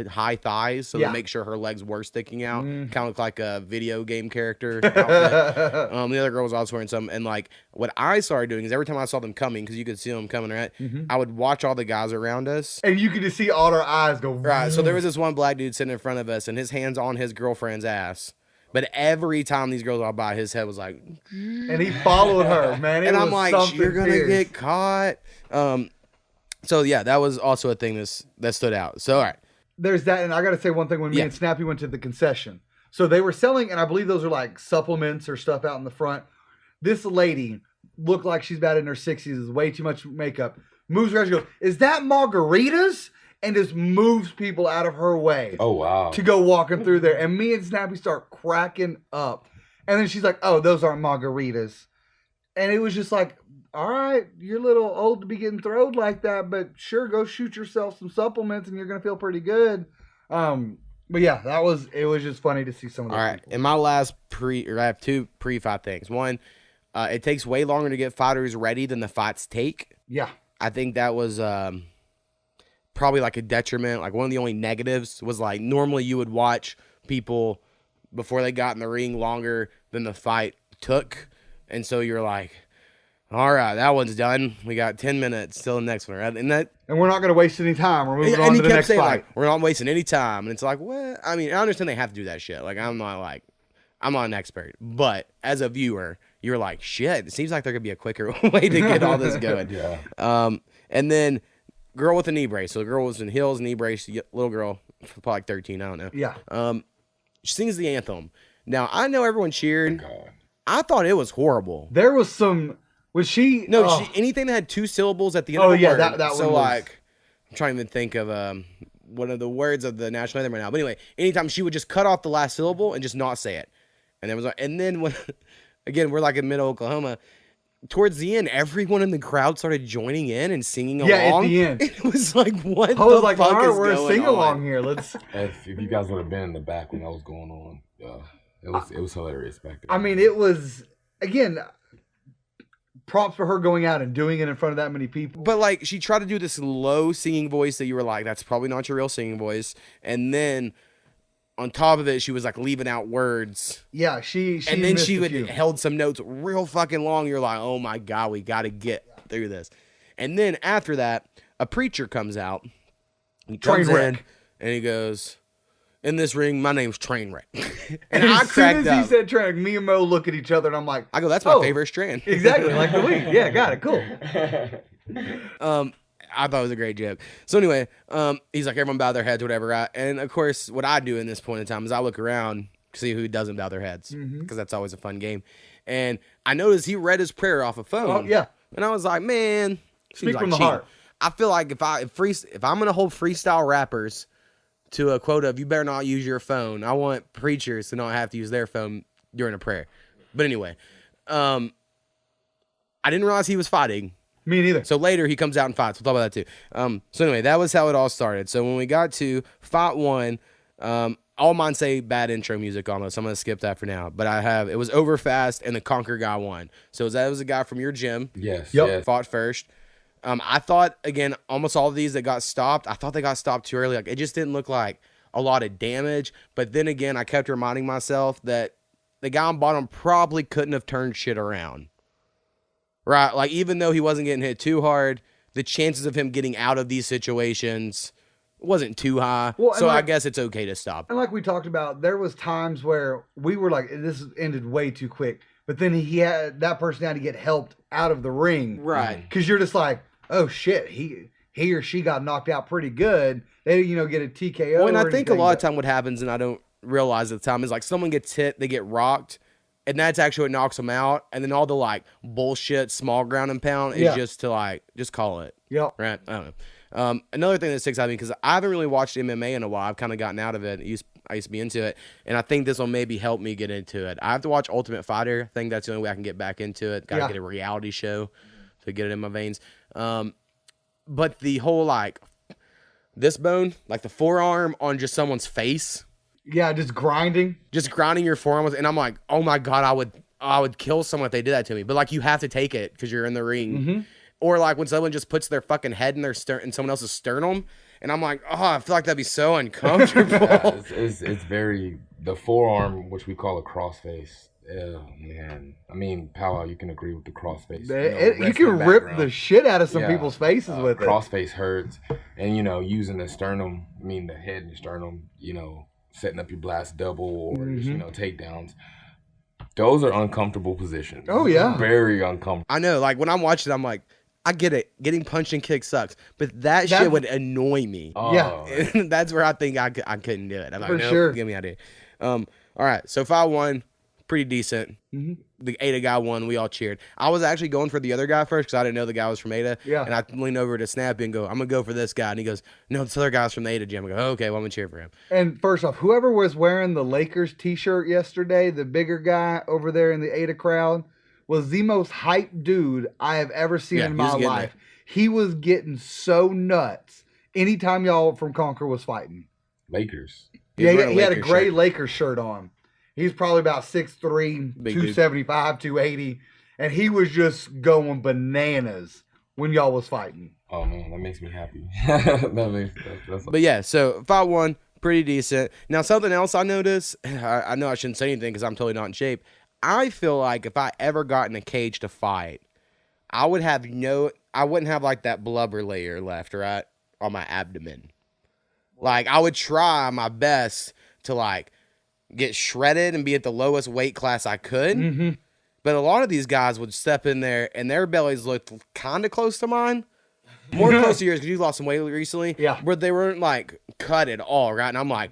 high thighs, so Yeah. to make sure her legs were sticking out. Mm. Kind of looked like a video game character outfit. The other girl was also wearing some, and like what I started doing is every time I saw them coming, because you could see them coming, right? I would watch all the guys around us. And you could just see all their eyes go. Right. So there was this one black dude sitting in front of us, and his hand's on his girlfriend's ass. But every time these girls walked by, his head was like, And he followed her, man. It and I'm was like, something you're gonna fierce. get caught. So yeah, that was also a thing that stood out. So all right. There's that, and I got to say one thing. When me Yeah. and Snappy went to the concession, so they were selling, and I believe those are like supplements or stuff out in the front. This lady looked like she's about in her 60s, is way too much makeup. Moves around, she goes, "Is that margaritas?" And just moves people out of her way Oh, wow. to go walking through there. And me and Snappy start cracking up. And then she's like, "Oh, those aren't margaritas." And it was just like, all right, you're a little old to be getting throwed like that, but sure, go shoot yourself some supplements and you're going to feel pretty good. But yeah, it was just funny to see some of those. All right. people. And my last I have two pre-fight things. One, it takes way longer to get fighters ready than the fights take. Yeah. I think that was probably like a detriment. Like one of the only negatives was like normally you would watch people before they got in the ring longer than the fight took. And so you're like, all right, that one's done. We got 10 minutes till the next one, right? And we're not going to waste any time. We're moving on to the next fight. Like, we're not wasting any time. And it's like, well, I mean, I understand they have to do that shit. Like, I'm not an expert. But as a viewer, you're like, shit, it seems like there could be a quicker way to get all this going. Yeah. And then girl with a knee brace. So the girl was in heels, knee brace, little girl, probably like 13, I don't know. Yeah. She sings the anthem. Now, I know everyone cheered. God. I thought it was horrible. There was some... Was she... No, anything that had two syllables at the end of the word. that so, one was... like, I'm trying to even think of one of the words of the national anthem right now. But anyway, anytime she would just cut off the last syllable and just not say it. And then when... Again, we're like in middle Oklahoma. Towards the end, everyone in the crowd started joining in and singing along. Yeah, at the end. It was like, what I was like, fuck all right, is we're going sing along on? here. Let's... If you guys would have been in the back when that was going on, it was hilarious back there. I mean, it was... Again... Props for her going out and doing it in front of that many people. But like she tried to do this low singing voice that you were like, that's probably not your real singing voice. And then on top of it, she was like leaving out words. Yeah, she and then missed she a would few. held some notes real fucking long. You're like, oh my God, we got to get through this. And then after that, a preacher comes out. He comes in and he goes, in this ring, my name's Trainwreck. And I as cracked soon as up. he said Trainwreck, me and Mo look at each other and I'm like, I go, that's my favorite strand. Exactly, like the week. Yeah, got it. Cool. I thought it was a great joke. So anyway, he's like, everyone bow their heads, whatever. Right? And of course, what I do in this point in time is I look around to see who doesn't bow their heads because that's always a fun game. And I noticed he read his prayer off a phone. Oh, yeah. And I was like, man, Speak like from the cheating. heart. I feel like if I'm gonna hold freestyle rappers to a quote of you better not use your phone, I want preachers to not have to use their phone during a prayer. But anyway, I didn't realize he was fighting. Me neither. So later he comes out and fights. We'll talk about that too. So anyway, that was how it all started. So when we got to fight one, all mine say bad intro music almost. I'm gonna skip that for now. But it was over fast and the Conquer guy won. So that was a guy from your gym. Yes. Yep. Yes. Fought first. I thought, again, almost all of these that got stopped, I thought they got stopped too early. Like, it just didn't look like a lot of damage. But then again, I kept reminding myself that the guy on bottom probably couldn't have turned shit around. Right? Like, even though he wasn't getting hit too hard, the chances of him getting out of these situations wasn't too high. Well, so I like- guess it's okay to stop. And like we talked about, there was times where we were like, this ended way too quick. But then that person had to get helped out of the ring. Right. Because you're just like, oh shit, he or she got knocked out pretty good. They didn't, get a TKO. Well, and I or think a anything, lot of but- time what happens, and I don't realize at the time, is like someone gets hit, they get rocked, and that's actually what knocks them out. And then all the like bullshit small ground and pound is just to just call it. Yep. Right? I don't know. Another thing that sticks out to me, because I haven't really watched MMA in a while. I've kind of gotten out of it. I used to be into it, and I think this will maybe help me get into it. I have to watch Ultimate Fighter. I think that's the only way I can get back into it. Got to get a reality show to get it in my veins. But the whole this bone, like the forearm on just someone's face, Yeah, just grinding. just grinding your forearm with, and I'm like, oh my God, I would kill someone if they did that to me. But like, you have to take it because you're in the ring. Or like when someone just puts their fucking head in in someone else's sternum, and I'm like, oh, I feel like that'd be so uncomfortable. Yeah, it's very, the forearm, which we call a crossface. Oh man, I mean, Powwow, you can agree with the crossface. You can rip the shit out of some people's faces with it. Crossface hurts, and using the sternum, the head and sternum, setting up your blast double or just, takedowns. Those are uncomfortable positions. Oh, yeah. Very uncomfortable. I know, like when I'm watching, I'm like, I get it. Getting punched and kicked sucks, but that shit would annoy me. Yeah. That's where I think I couldn't do it. I'm like, For nope, sure. get me out of here. All right, so 5-1, pretty decent. Mm-hmm. The Ada guy won. We all cheered. I was actually going for the other guy first because I didn't know the guy was from Ada. Yeah. And I leaned over to Snappy and go, I'm going to go for this guy. And he goes, no, this other guy's from the Ada gym. I go, okay, well, I'm going to cheer for him. And first off, whoever was wearing the Lakers t-shirt yesterday, the bigger guy over there in the Ada crowd, was the most hyped dude I have ever seen in my life. He was getting so nuts anytime y'all from Conquer was fighting. Lakers. He had a gray Lakers shirt on. He's probably about 6'3", 275, 280. And he was just going bananas when y'all was fighting. Oh, man, that makes me happy. But yeah, so fight one, pretty decent. Now, something else I noticed, I know I shouldn't say anything because I'm totally not in shape. I feel like if I ever got in a cage to fight, I wouldn't have like that blubber layer left, right, on my abdomen. Like, I would try my best to, like, get shredded and be at the lowest weight class I could. Mm-hmm. But a lot of these guys would step in there, and their bellies looked kind of close to mine. More close to yours, because you lost some weight recently. Yeah. But they weren't, like, cut at all, right? And I'm like,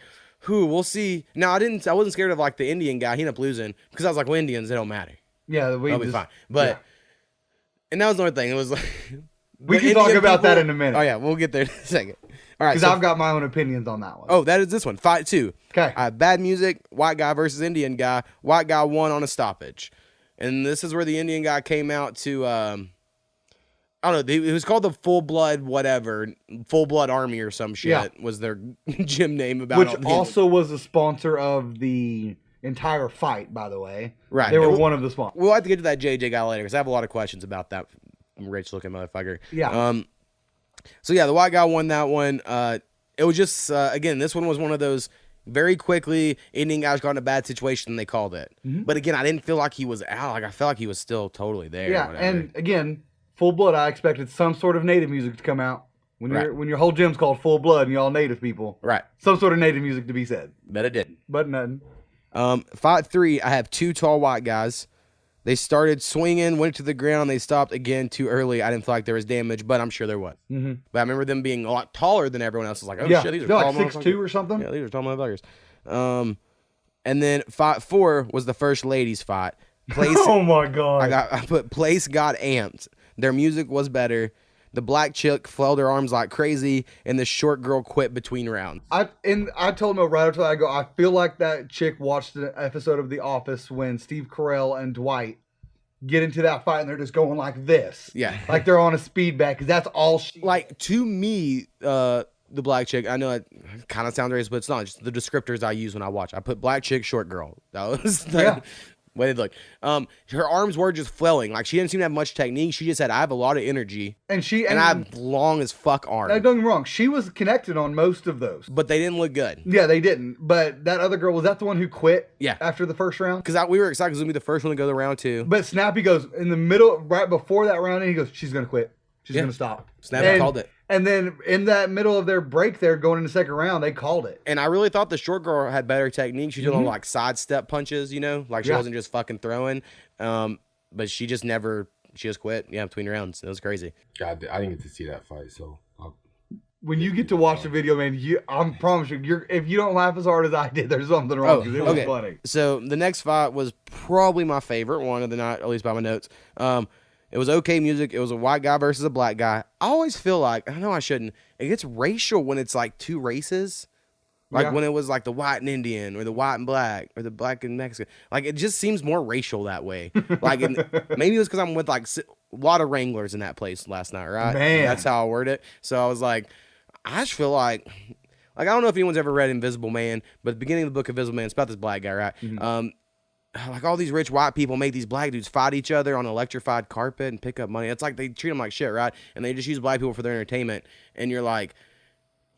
we'll see. Now, I wasn't scared of, like, the Indian guy. He ended up losing. Because I was like, well, Indians, they don't matter. Yeah, They'll be fine. But, and that was another thing. It was like... We can talk about that in a minute. Oh, yeah, we'll get there in a second. All right, because I've got my own opinions on that one. Oh, that is this one. Fight 2. Okay. Bad music, white guy versus Indian guy. White guy won on a stoppage. And this is where the Indian guy came out to, I don't know, it was called the Full Blood whatever, Full Blood Army or some shit was their gym name. Which also was a sponsor of the entire fight, by the way. Right. They were one of the sponsors. We'll have to get to that JJ guy later because I have a lot of questions about that rich-looking motherfucker. Yeah. So, yeah, the white guy won that one. It was just, again, this one was one of those very quickly Indian guys got in a bad situation and they called it. Mm-hmm. But, again, I didn't feel like he was out. Like, I felt like he was still totally there. Yeah, and, again, Full Blood, I expected some sort of native music to come out. When your whole gym's called Full Blood and you're all native people. Right. Some sort of native music to be said. Bet it didn't. But nothing. Fight 3, I have 2 tall white guys. They started swinging, went to the ground. They stopped again too early. I didn't feel like there was damage, but I'm sure there was. Mm-hmm. But I remember them being a lot taller than everyone else. I was like, oh shit, these are tall like 6'2" or something. Yeah, these are tall motherfuckers. And then fight 4 was the first ladies fight. Oh my god! I put place got amped. Their music was better. The black chick flailed her arms like crazy, and the short girl quit between rounds. I told him right after that, I go, I feel like that chick watched an episode of The Office when Steve Carell and Dwight get into that fight, and they're just going like this. Yeah. Like they're on a speed back, because that's all she... Like, to me, the black chick, I know it kind of sounds racist, but it's not. Just the descriptors I use when I watch. I put black chick, short girl. That was the way they look. Her arms were just flailing. Like, she didn't seem to have much technique. She just said, I have a lot of energy. And I have long as fuck arms. Don't get me wrong. She was connected on most of those. But they didn't look good. Yeah, they didn't. But that other girl, was that the one who quit? Yeah. After the first round? Because we were excited because it was going to be the first one to go to round 2. But Snappy goes, in the middle, right before that round, and he goes, she's going to quit. She's going to stop. Snappy called it. And then in that middle of their break there, going into the second round, they called it. And I really thought the short girl had better technique. She did all like sidestep punches, you know? Like she wasn't just fucking throwing. But she just quit, between rounds. It was crazy. God, I didn't get to see that fight, so... When you get to watch the video, man, I promise you, if you don't laugh as hard as I did, there's something wrong, because it was funny. So the next fight was probably my favorite one of the night, at least by my notes. It was okay music. It was a white guy versus a black guy. I always feel like, I know I shouldn't, it gets racial when it's like two races. Like when it was like the white and Indian, or the white and black, or the black and Mexican. Like, it just seems more racial that way. Like, maybe it was because I'm with like a lot of Wranglers in that place last night, right? Man. That's how I word it. So I was like, I just feel like I don't know if anyone's ever read Invisible Man, but at the beginning of the book Invisible Man, it's about this black guy, right? Mm-hmm. Like all these rich white people make these black dudes fight each other on electrified carpet and pick up money. It's like they treat them like shit, right? And they just use black people for their entertainment. And you're like,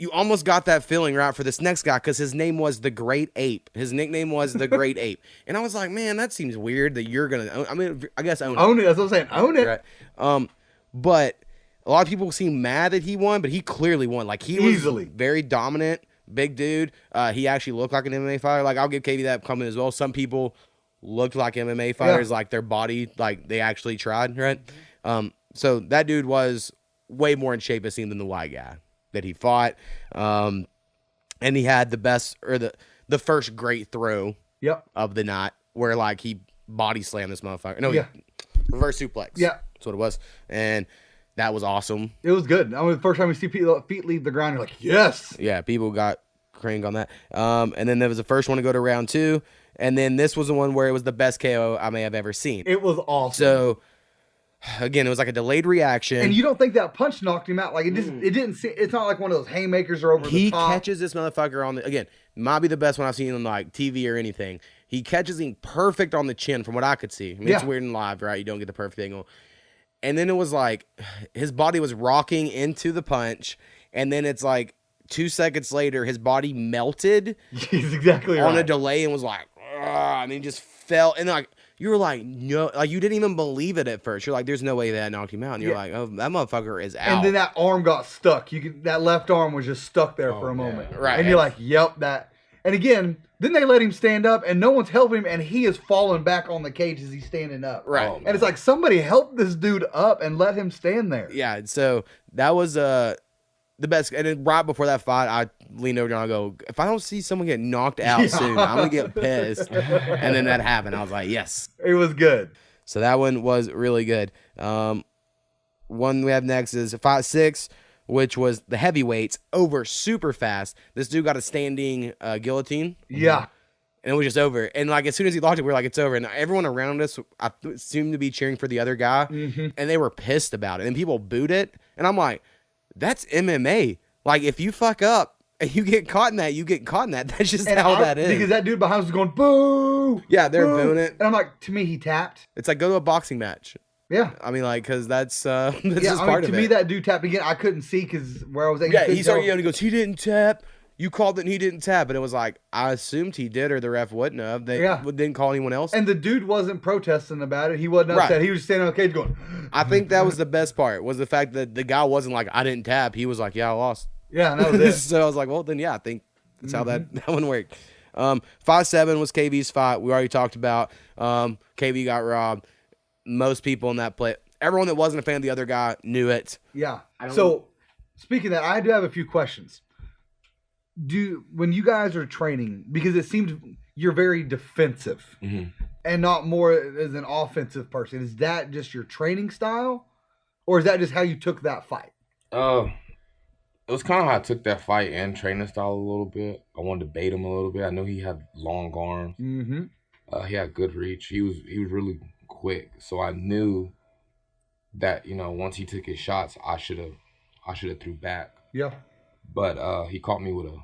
you almost got that feeling, right, for this next guy, because his name was the Great Ape. His nickname was the Great Ape. And I was like, man, that seems weird that you're going to, I mean, I guess own it. Own it. That's what I'm saying. Own it. Right? But a lot of people seem mad that he won, but he clearly won. Like, he was very dominant, big dude. He actually looked like an MMA fighter. Like, I'll give Katie that comment as well. Some people looked like MMA fighters, like their body, like they actually tried, right? So that dude was way more in shape, it seemed, than the white guy that he fought. And he had the best, or the first great throw of the night. where like he body slammed this motherfucker. No, Yeah. reverse suplex. Yeah. That's what it was. And that was awesome. It was good. I mean, the first time we see feet leave the ground, you're like, yes. Yeah, people got crank on that. And then there was the first one to go to round 2. And then this was the one where it was the best KO I may have ever seen. It was awesome. So, again, it was like a delayed reaction. And you don't think that punch knocked him out? Like it didn't. It's not like one of those haymakers or over the he top. catches this motherfucker on the, again, might be the best one I've seen on like TV or anything. He catches him perfect on the chin from what I could see. I mean, it's weird in live, right? You don't get the perfect angle. And then it was like his body was rocking into the punch, and then it's like 2 seconds later, his body melted. He's exactly on right. a delay and was like, and he just fell. And like you were like, no, like you didn't even believe it at first. You're like, there's no way that knocked him out. And you're like, oh, that motherfucker is out. And then that arm got stuck. That left arm was just stuck there for a moment. Right. And you're like, yep, that. And again, then they let him stand up, and no one's helping him, and he is falling back on the cage as he's standing up. Right. And it's like, somebody help this dude up and let him stand there. Yeah. So that was the best. And then right before that fight, I leaned over and I go, if I don't see someone get knocked out soon, I'm going to get pissed. And then that happened. I was like, yes. It was good. So that one was really good. One we have next is Fight 6, which was the heavyweights over super fast. This dude got a standing guillotine. Yeah. And it was just over. And like as soon as he locked it, we were like, it's over. And everyone around us seemed to be cheering for the other guy. And they were pissed about it. And people booed it. And I'm like, that's MMA. Like if you fuck up and you get caught in that, you get caught in that. That's just how that is. Because that dude behind us was going, boo. Yeah, they're boo. booing it. And I'm like, to me, he tapped. It's like go to a boxing match. Yeah. I mean, like, because that's just I part of mean, it. to me, that dude tapped again. I couldn't see because where I was at. Yeah, he started yelling. He goes, he didn't tap. You called it and he didn't tap. And it was like, I assumed he did or the ref wouldn't have. They didn't call anyone else. And the dude wasn't protesting about it. He wasn't upset. Right. He was standing on the cage going. I think that was the best part, was the fact that the guy wasn't like, I didn't tap. He was like, yeah, I lost. Yeah, and that was it. So I was like, well, then, yeah, I think that's how that one worked. 5-7 was KB's fight. We already talked about. KB got robbed. Most people in that play, everyone that wasn't a fan of the other guy knew it. Yeah. So, speaking of that, I do have a few questions. When you guys are training, because it seemed you're very defensive and not more as an offensive person, is that just your training style? Or is that just how you took that fight? It was kind of how I took that fight and training style a little bit. I wanted to bait him a little bit. I knew he had long arms. He had good reach. He was really quick. So I knew that, once he took his shots, I should have threw back. Yeah. But he caught me with a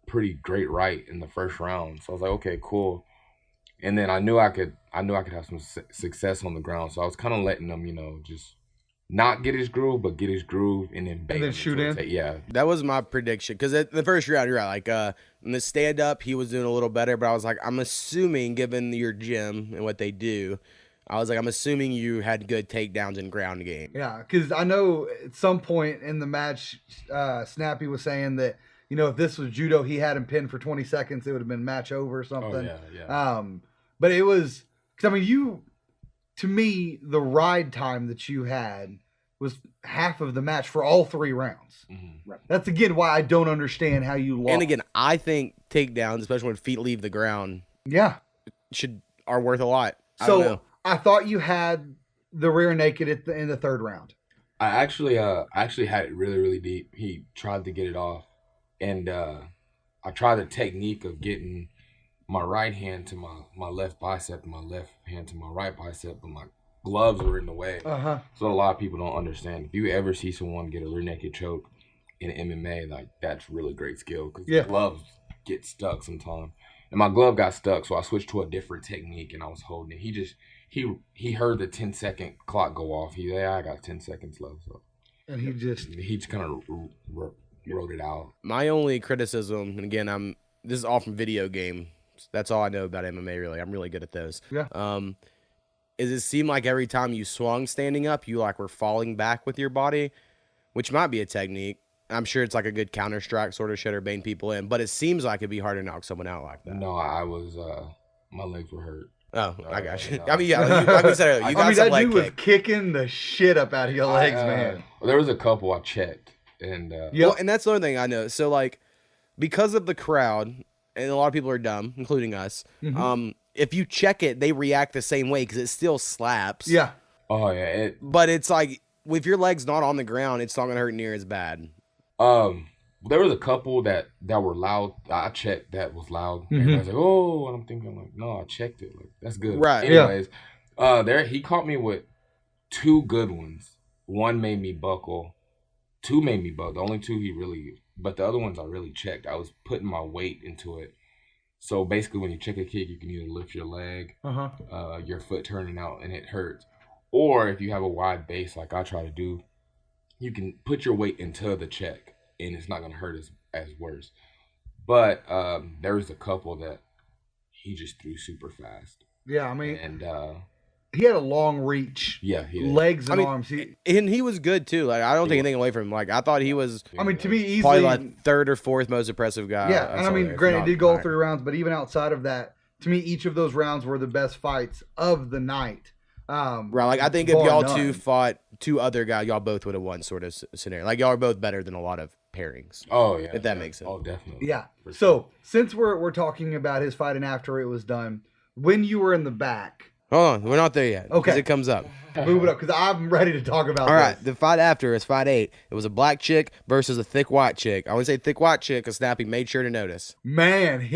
pretty great right in the first round. So I was like, okay, cool. And then I knew I could have some success on the ground. So I was kind of letting him, just not get his groove, but get his groove and then bait And then him. shoot in? Yeah. That was my prediction. Because the first round, you're right. Like, in the stand-up, he was doing a little better. But I was like, I'm assuming, given your gym and what they do, I was like, I'm assuming you had good takedowns and ground game. Yeah, because I know at some point in the match, Snappy was saying that, if this was judo, he had him pinned for 20 seconds, it would have been match over or something. Oh, yeah. But it was, because to me, the ride time that you had was half of the match for all 3 rounds. Right. That's, again, why I don't understand how you lost. And again, I think takedowns, especially when feet leave the ground, are worth a lot. I thought you had the rear naked in the 3rd round. I actually had it really, really deep. He tried to get it off. And I tried the technique of getting my right hand to my left bicep and my left hand to my right bicep, but my gloves were in the way. So a lot of people don't understand. If you ever see someone get a rear naked choke in MMA, like that's really great skill because the gloves get stuck sometimes. And my glove got stuck, so I switched to a different technique and I was holding it. He heard the 10-second clock go off. I got 10 seconds left. So. And he just kind of wrote it out. My only criticism, and again, this is all from video games. That's all I know about MMA, really. I'm really good at those. Yeah. Is it seemed like every time you swung standing up, you were falling back with your body, which might be a technique. I'm sure it's like a good counter strike sort of shit or bane people in, but it seems like it'd be hard to knock someone out like that. No, I was my legs were hurt. Oh, I got you. I mean, yeah, like we said earlier, you got some that leg dude kick. was kicking the shit up out of your legs, man. Well, there was a couple I checked, and Well, and that's the other thing I know. So, because of the crowd, and a lot of people are dumb, including us, if you check it, they react the same way because it still slaps. Yeah. Oh yeah. But it's like if your leg's not on the ground, it's not gonna hurt near as bad. There was a couple that were loud. I checked that was loud. And I was like, oh, and I'm thinking like, no, I checked it. Like that's good. Right. Anyways, there he caught me with 2 good ones. One made me buckle. 2 made me buckle. The only 2 he really, but the other ones I really checked. I was putting my weight into it. So basically, when you check a kick, you can either lift your leg, your foot turning out, and it hurts. Or if you have a wide base like I try to do, you can put your weight into the check, and it's not going to hurt as worse. But there was a couple that he just threw super fast. Yeah, I mean, and he had a long reach. Yeah, he did. Legs and arms. And he was good too. Like I don't take anything away from him. Like I thought he was. I mean, to me, easily probably like 3rd or 4th most impressive guy. Yeah, and I mean, granted, it did go all 3 rounds, but even outside of that, to me, each of those rounds were the best fights of the night. Right, like I think if y'all 2 fought 2 other guys, y'all both would have won, sort of scenario. Like y'all are both better than a lot of pairings. Oh yeah, if that makes sense. Oh, definitely. Yeah. So since we're talking about his fight and after it was done, when you were in the back. Hold on, we're not there yet. Okay, it comes up. Move it up because I'm ready to talk about. All right, the fight after is fight 8. It was a black chick versus a thick white chick. I would say thick white chick because Snappy made sure to notice. Man,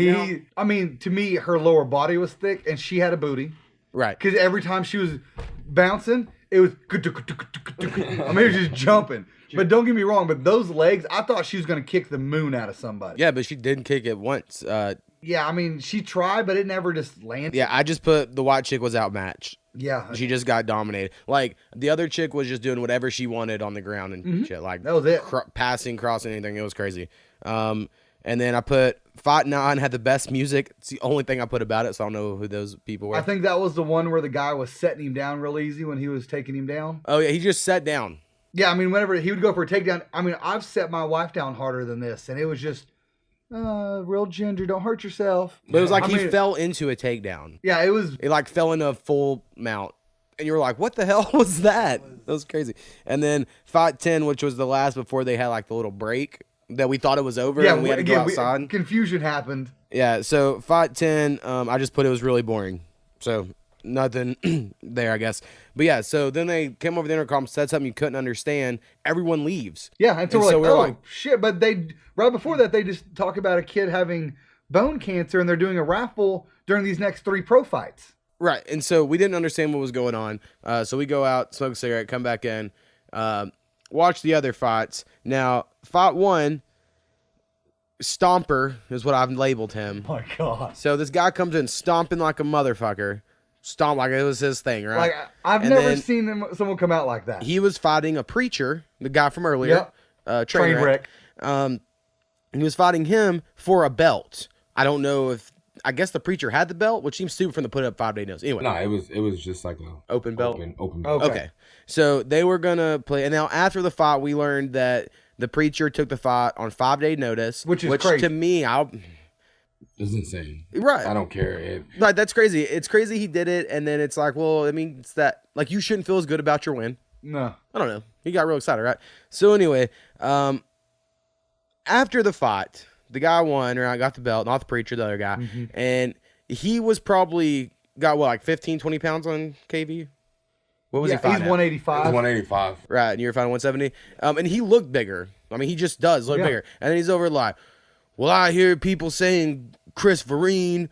I mean, to me, her lower body was thick and she had a booty. Right. Because every time she was bouncing, it was. I mean, it was just jumping. But don't get me wrong, but those legs, I thought she was going to kick the moon out of somebody. Yeah, but she didn't kick it once. Yeah, I mean, she tried, but it never just landed. Yeah, I just put the white chick was outmatched. Yeah. She just got dominated. Like, the other chick was just doing whatever she wanted on the ground and shit. Like, that was it. Passing, crossing, anything. It was crazy. And then I put Fight 9 had the best music. It's the only thing I put about it, so I don't know who those people were. I think that was the one where the guy was setting him down real easy when he was taking him down. Oh, yeah, he just sat down. Yeah, I mean, whenever he would go for a takedown, I mean, I've set my wife down harder than this, and it was just, real ginger, don't hurt yourself. But it was like he fell into a takedown. Yeah, it was. It like fell into a full mount. And you were like, what the hell was that? That was crazy. And then Fight 10, which was the last before they had like the little break that we thought it was over and we had to go outside. Confusion happened. Yeah, so Fight 10, I just put it was really boring. So nothing there, I guess. But yeah, so then they came over the intercom, said something you couldn't understand. Everyone leaves. Yeah, and so we're like, shit. But right before that, they just talk about a kid having bone cancer and they're doing a raffle during these next 3 pro fights. Right, and so we didn't understand what was going on. So we go out, smoke a cigarette, come back in, watch the other fights. Now, Fight 1, Stomper is what I've labeled him. Oh my God. So this guy comes in stomping like a motherfucker. Stomp like it was his thing, right? Like, I've never seen someone come out like that. He was fighting a preacher, the guy from earlier. Yep. Trainwreck. He was fighting him for a belt. I don't know if... I guess the preacher had the belt, which seems stupid from the put up 5 day notice. Anyway, no, it was just like a open belt. Open belt. Okay, so they were gonna play, and now after the fight, we learned that the preacher took the fight on 5 day notice, which crazy to me. It's insane. Right, I don't care. Right, that's crazy. It's crazy he did it, and then it's like, well, I mean, it's that like you shouldn't feel as good about your win. No, I don't know. He got real excited, right? So anyway, after the fight. The guy won, or I got the belt, not the preacher, the other guy. Mm-hmm. And he was probably got, like 15, 20 pounds on KV? What was he fighting? He's 185. 185. Right, and you're fighting 170. And he looked bigger. I mean, he just does look bigger. And then he's over like, well, I hear people saying Kris Vereen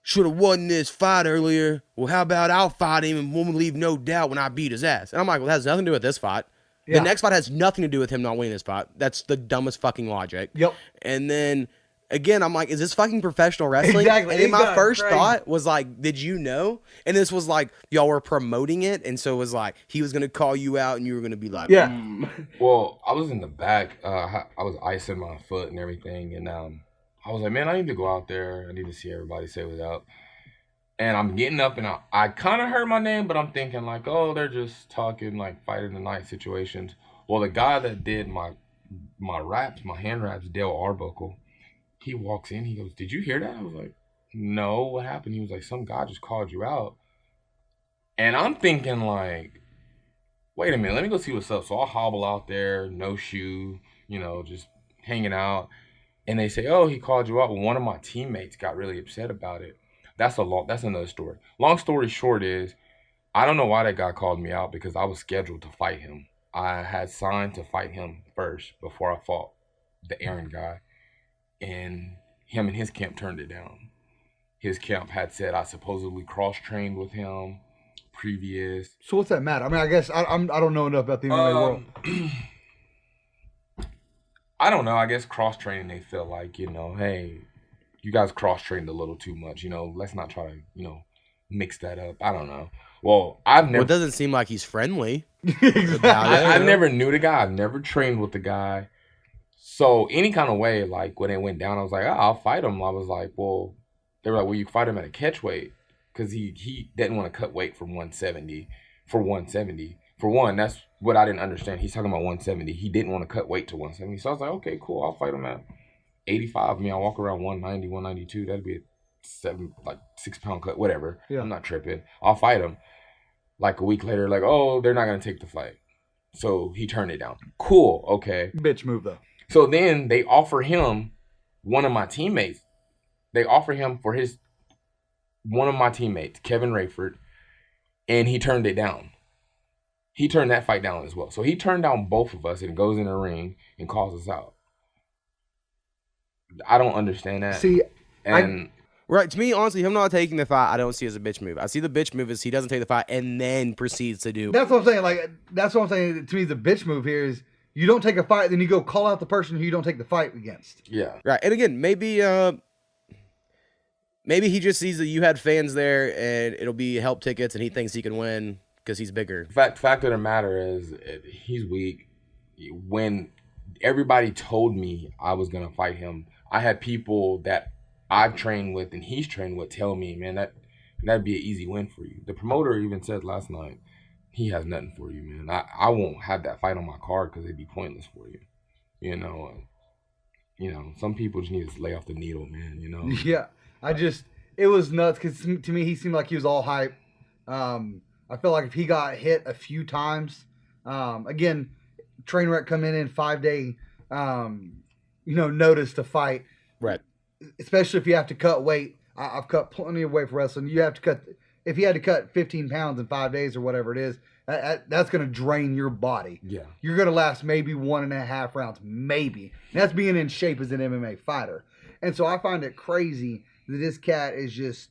should have won this fight earlier. Well, how about I'll fight him and won't leave no doubt when I beat his ass. And I'm like, well, that has nothing to do with this fight. Yeah. The next fight has nothing to do with him not winning this fight. That's the dumbest fucking logic. Yep. And then, again, I'm like, is this fucking professional wrestling? Exactly. And then my first thought was like, did you know? And this was like, y'all were promoting it. And so it was like, he was going to call you out and you were going to be like, yeah. Well, I was in the back. I was icing my foot and everything. And I was like, man, I need to go out there. I need to see everybody say what's up. And I'm getting up, and I kind of heard my name, but I'm thinking like, oh, they're just talking like fight of the night situations. Well, the guy that did my raps, my hand raps, Dale Arbuckle, he walks in. He goes, "Did you hear that?" I was like, "No, what happened?" He was like, "Some guy just called you out." And I'm thinking like, wait a minute, let me go see what's up. So I'll hobble out there, no shoe, just hanging out. And they say, "Oh, he called you out." Well, one of my teammates got really upset about it. That's another story. Long story short is, I don't know why that guy called me out because I was scheduled to fight him. I had signed to fight him first before I fought the Aaron guy, and him and his camp turned it down. His camp had said I supposedly cross-trained with him previous. So what's that matter? I mean, I guess I don't know enough about the MMA world. I don't know. I guess cross-training, they feel like, hey, you guys cross-trained a little too much. Let's not try to, mix that up. I don't know. Well, it doesn't seem like he's friendly. Exactly. I never knew the guy. I've never trained with the guy. So any kind of way, like when it went down, I was like, I'll fight him. I was like, well, they were like, well, you fight him at a catch weight because he didn't want to cut weight from 170 for 170. For one, that's what I didn't understand. He's talking about 170. He didn't want to cut weight to 170. So I was like, okay, cool. I'll fight him at 85. I mean, I'll walk around 190, 192. That'd be a 6 pound cut, whatever. Yeah. I'm not tripping. I'll fight him. Like a week later, like, oh, they're not going to take the fight. So he turned it down. Cool. Okay. Bitch move, though. So then they offer him one of my teammates. They offer him for one of my teammates, Kevin Rayford, and he turned it down. He turned that fight down as well. So he turned down both of us and goes in the ring and calls us out. I don't understand that. See, right, to me, honestly, him not taking the fight, I don't see as a bitch move. I see the bitch move as he doesn't take the fight and then proceeds to do. That's what I'm saying. Like, that's what I'm saying. To me, the bitch move here is you don't take a fight, then you go call out the person who you don't take the fight against. Yeah. Right. And again, maybe he just sees that you had fans there and it'll be help tickets and he thinks he can win because he's bigger. Fact of the matter is, he's weak. When everybody told me I was going to fight him, I had people that I've trained with and he's trained with tell me, man, that'd be an easy win for you. The promoter even said last night, he has nothing for you, man. I won't have that fight on my card because it'd be pointless for you. Some people just need to lay off the needle, man, Yeah, it was nuts because to me, he seemed like he was all hype. I feel like if he got hit a few times, again, train wreck come in 5-day, notice to fight. Right. Especially if you have to cut weight. I've cut plenty of weight for wrestling. You have to cut, if you had to cut 15 pounds in 5 days or whatever it is, that's going to drain your body. Yeah. You're going to last maybe 1.5 rounds, maybe. And that's being in shape as an MMA fighter. And so I find it crazy that this cat is just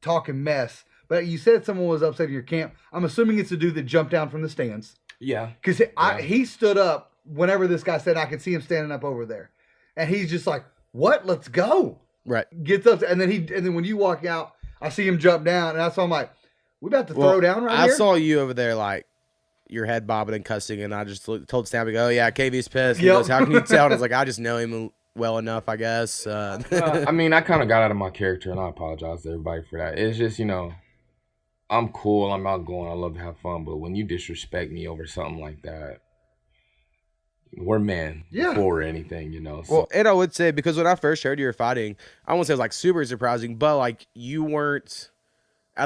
talking mess. But you said someone was upset in your camp. I'm assuming it's the dude that jumped down from the stands. Yeah. Because he stood up whenever this guy said, I could see him standing up over there. And he's just like, what? Let's go. Right. Gets up, and then when you walk out, I see him jump down, and that's why I'm like, we about to throw down right here? I saw you over there, like, your head bobbing and cussing, and I just told Snappy, oh, yeah, KV's pissed. He goes, how can you tell? And I was like, I just know him well enough, I guess. I mean, I kind of got out of my character, and I apologize to everybody for that. It's just, I'm cool, I'm outgoing, I love to have fun, but when you disrespect me over something like that, we're men before anything, So. Well, and I would say, because when I first heard you were fighting, I won't say it was like super surprising, but like you weren't,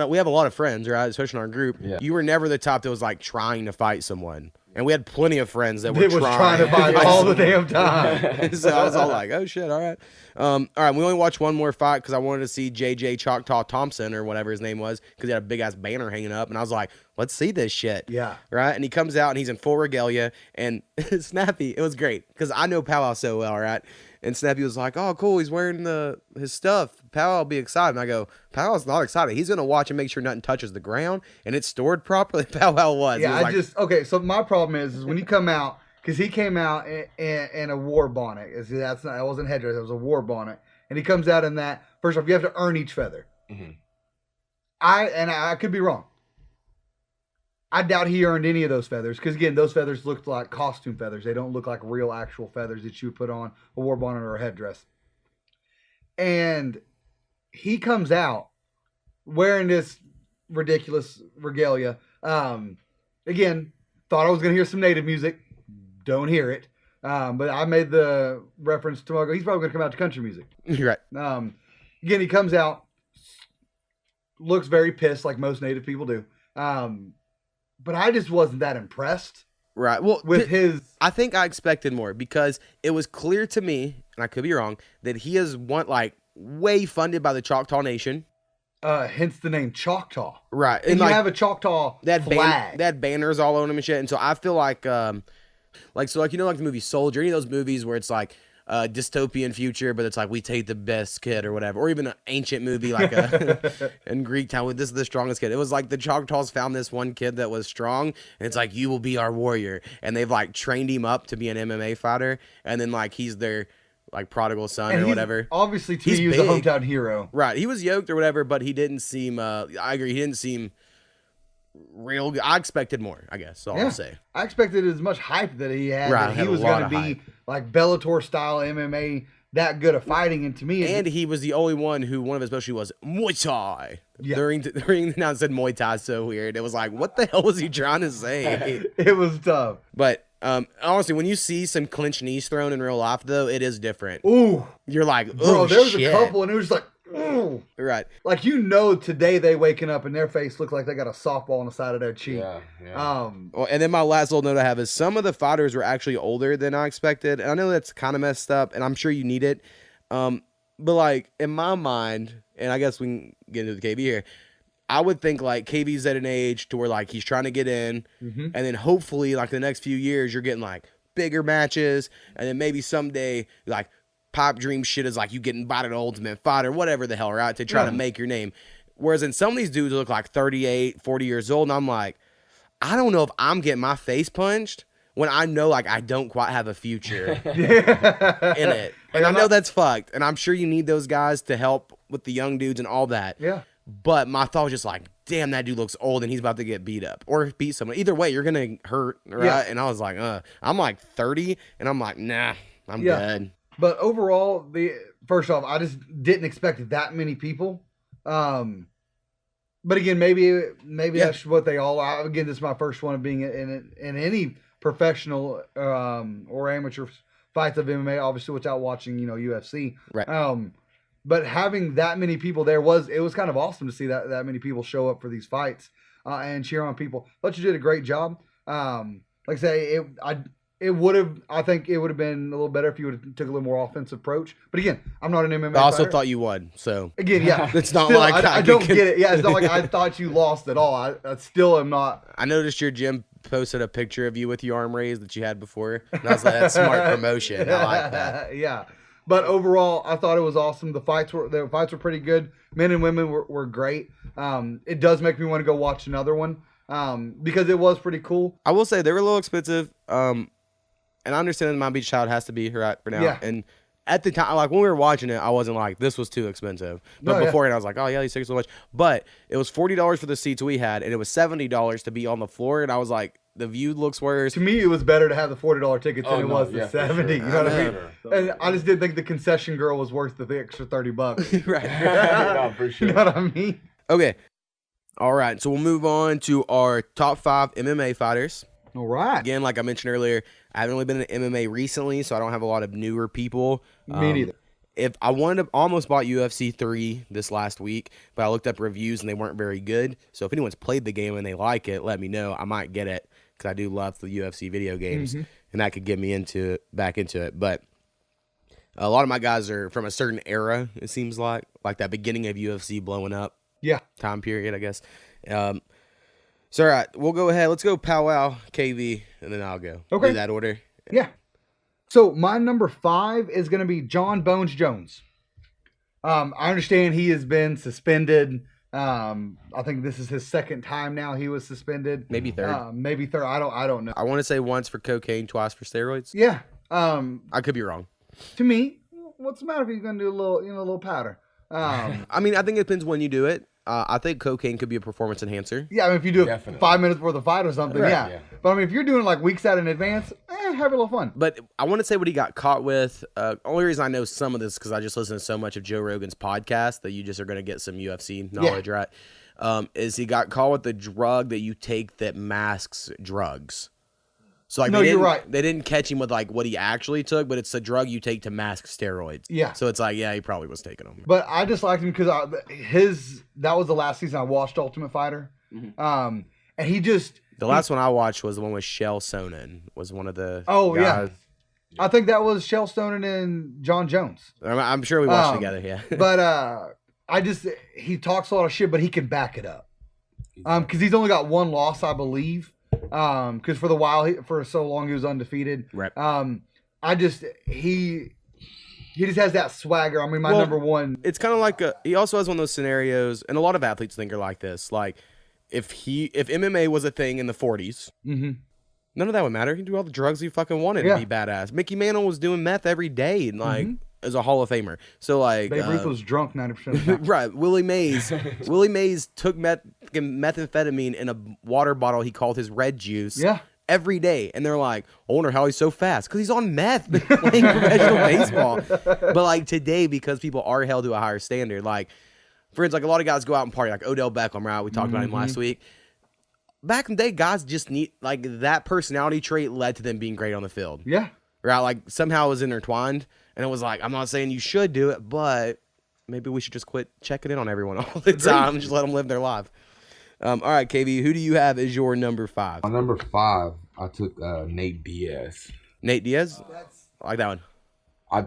we have a lot of friends, right? Especially in our group. Yeah. You were never the type that was like trying to fight someone. And we had plenty of friends that were trying to fight all the damn time. So I was all like, oh shit, all right. All right, we only watched one more fight because I wanted to see JJ Choctaw Thompson or whatever his name was because he had a big ass banner hanging up. And I was like, let's see this shit. Yeah. Right? And he comes out and he's in full regalia. And Snappy, it was great because I know Powwow so well, right? And Snappy was like, oh, cool, he's wearing his stuff. Powwow will be excited. And I go, Powwow's not excited. He's going to watch and make sure nothing touches the ground. And it's stored properly. Powwow was. Yeah, okay, so my problem is when you come out, because he came out in a war bonnet. It wasn't headdress, it was a war bonnet. And he comes out in that. First off, you have to earn each feather. Mm-hmm. I could be wrong. I doubt he earned any of those feathers because, again, those feathers looked like costume feathers. They don't look like real actual feathers that you would put on a war bonnet or a headdress. And he comes out wearing this ridiculous regalia. Again, thought I was going to hear some native music. Don't hear it. But I made the reference to, he's probably going to come out to country music. You're right. Again, he comes out, looks very pissed like most native people do. But I just wasn't that impressed. Right. Well, with his, I think I expected more because it was clear to me, and I could be wrong, that he is way funded by the Choctaw Nation. hence the name Choctaw. Right. And you have a Choctaw flag. They had banners all on them and shit. And so I feel like the movie Soldier, any of those movies where it's like dystopian future, but it's like we take the best kid or whatever, or even an ancient movie like in Greek town, this is the strongest kid. It was like the Choctaws found this one kid that was strong, and it's like, you will be our warrior, and they've like trained him up to be an MMA fighter, and then like he's their like prodigal son or whatever. Obviously, he was a hometown hero, right? He was yoked or whatever, but he didn't seem. I agree, he didn't seem real good. I expected more, I guess. I'll say. I expected as much hype that he had. Right, that he was going to be like Bellator style MMA, that good of fighting. And to me, and he was the only one who one of his specialties was Muay Thai. Yeah. During now it said Muay Thai, so weird. It was like, what the hell was he trying to say? It was tough. But honestly, when you see some clinch knees thrown in real life, though, it is different. Ooh, you're like, oh, bro, there was a couple, and it was just like. Ooh. Right. Like, today they waking up and their face looks like they got a softball on the side of their cheek. Yeah. Well, and then my last little note I have is some of the fighters were actually older than I expected. And I know that's kind of messed up, and I'm sure you need it. But like in my mind, and I guess we can get into the KB here, I would think like KB's at an age to where like he's trying to get in, and then hopefully like the next few years you're getting like bigger matches, and then maybe someday like pipe dream shit is like you getting invited to Ultimate Fighter, whatever the hell, right? To try to make your name. Whereas in some of these dudes look like 38, 40 years old, and I'm like, I don't know if I'm getting my face punched when I know like I don't quite have a future in it. And I know that's fucked. And I'm sure you need those guys to help with the young dudes and all that. Yeah. But my thought was just like, damn, that dude looks old and he's about to get beat up or beat someone. Either way, you're going to hurt, right? Yeah. And I was like, I'm like 30, and I'm like, nah, I'm good. But overall, first off, I just didn't expect that many people. But again, maybe that's what they all are. Again, this is my first one of being in any professional or amateur fights of MMA, obviously without watching, UFC. Right. But having that many people there it was kind of awesome to see that many people show up for these fights and cheer on people. But you did a great job. Like I say, I think it would have been a little better if you would have took a little more offensive approach. But again, I'm not an MMA I also fighter. thought you won. So again, yeah, it's not like I don't get it. Yeah, it's not like I thought you lost at all. I still am not. I noticed your gym posted a picture of you with your arm raised that you had before. And I was like, that's smart promotion. I like that. Yeah. But overall, I thought it was awesome. The fights were pretty good. Men and women were great. It does make me want to go watch another one because it was pretty cool. I will say they were a little expensive. And I understand that my beach child has to be right for now. Yeah. And at the time, like when we were watching it, I wasn't like, this was too expensive. But beforehand, I was like, oh yeah, these tickets so much. But it was $40 for the seats we had, and it was $70 to be on the floor. And I was like, the view looks worse. To me, it was better to have the $40 tickets than it was the 70. Sure. You know what I mean? And I just didn't think the concession girl was worth the extra $30. Right. No, for sure. You know what I mean? Okay. All right. So we'll move on to our top 5 MMA fighters. All right. Again, like I mentioned earlier, I haven't really been in MMA recently, so I don't have a lot of newer people. Me neither. If I wanted to, almost bought UFC 3 this last week, but I looked up reviews and they weren't very good. So if anyone's played the game and they like it, let me know. I might get it because I do love the UFC video games, and that could get me back into it. But a lot of my guys are from a certain era. It seems like that beginning of UFC blowing up. Yeah. Time period, I guess. So, all right, we'll go ahead. Let's go Powwow, KV, and then I'll go. Okay. Do that order. Yeah. So, my number 5 is going to be John Bones Jones. I understand he has been suspended. I think this is his second time now he was suspended. Maybe third. I don't know. I want to say once for cocaine, twice for steroids. Yeah. I could be wrong. To me, what's the matter if he's going to do a little powder? I mean, I think it depends when you do it. I think cocaine could be a performance enhancer. Yeah, I mean, if you do it 5 minutes before the fight or something, yeah. But I mean, if you're doing it like weeks out in advance, have a little fun. But I want to say what he got caught with. Only reason I know some of this because I just listen to so much of Joe Rogan's podcast that you just are going to get some UFC knowledge, right? Is he got caught with the drug that you take that masks drugs. So like, you're right. They didn't catch him with like what he actually took, but it's a drug you take to mask steroids. Yeah. So it's like, yeah, he probably was taking them. But I just liked him because that was the last season I watched Ultimate Fighter. And he just the last one I watched was the one with Shell Sonnen was one of the guys. Yeah. I think that was Shell Sonnen and John Jones. I'm sure we watched together. Yeah. But he talks a lot of shit, but he can back it up. Because he's only got one loss, I believe. Because for so long he was undefeated. Right. He just has that swagger. I mean, my number one. It's kind of like he also has one of those scenarios, and a lot of athletes think are like this. Like, if MMA was a thing in the 40s, none of that would matter. He'd do all the drugs he fucking wanted and be badass. Mickey Mantle was doing meth every day, and like as a Hall of Famer. So like, Babe Ruth was drunk 90% of the time. Right. Willie Mays took methamphetamine in a water bottle he called his red juice. Yeah. Every day, and they're like, I wonder how he's so fast because he's on meth playing professional baseball. But like today, because people are held to a higher standard, like for instance, like a lot of guys go out and party, like Odell Beckham, right? We talked about him last week. Back in the day, guys just need like that personality trait led to them being great on the field. Yeah, right. Like somehow it was intertwined, and it was like, I'm not saying you should do it, but maybe we should just quit checking in on everyone all the time and just let them live their life. All right, KV, who do you have as your number 5? My number 5, I took Nate Diaz. Nate Diaz? I like that one.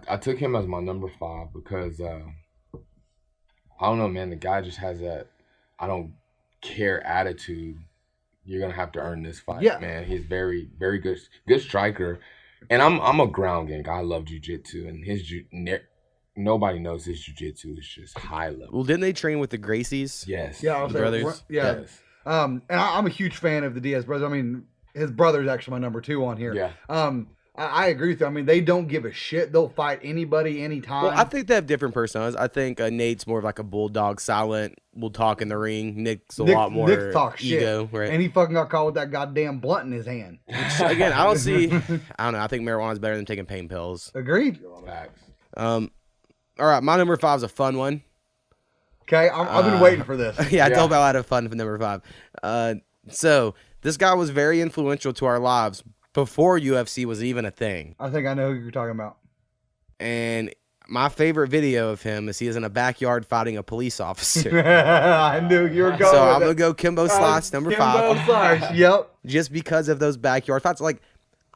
I took him as my number 5 because, I don't know, man, the guy just has that I don't care attitude. You're going to have to earn this fight, man. He's very, very good striker. And I'm a ground game guy. I love jiu-jitsu, and nobody knows his jiu-jitsu is just high level. Well, didn't they train with the Gracies? Yes. Yeah, the brothers. Yeah. Yes. And I'm a huge fan of the Diaz brothers. I mean, his brother's actually my number 2 on here. Yeah. I agree with you. I mean, they don't give a shit. They'll fight anybody, anytime. Well, I think they have different personalities. I think Nate's more of like a bulldog, silent, will talk in the ring. Nick's a lot more Nick talks ego, shit. right? And he fucking got caught with that goddamn blunt in his hand. Again, I don't know. I think marijuana's better than taking pain pills. Agreed. Facts. All right, my number 5 is a fun one. Okay, I've been waiting for this. I told you I had a fun for number 5. So this guy was very influential to our lives before UFC was even a thing. I think I know who you're talking about. And my favorite video of him is he is in a backyard fighting a police officer. I knew you were going. So I'm gonna go Kimbo Slice, number 5. Kimbo Slice, yep. Just because of those backyard fights. Like,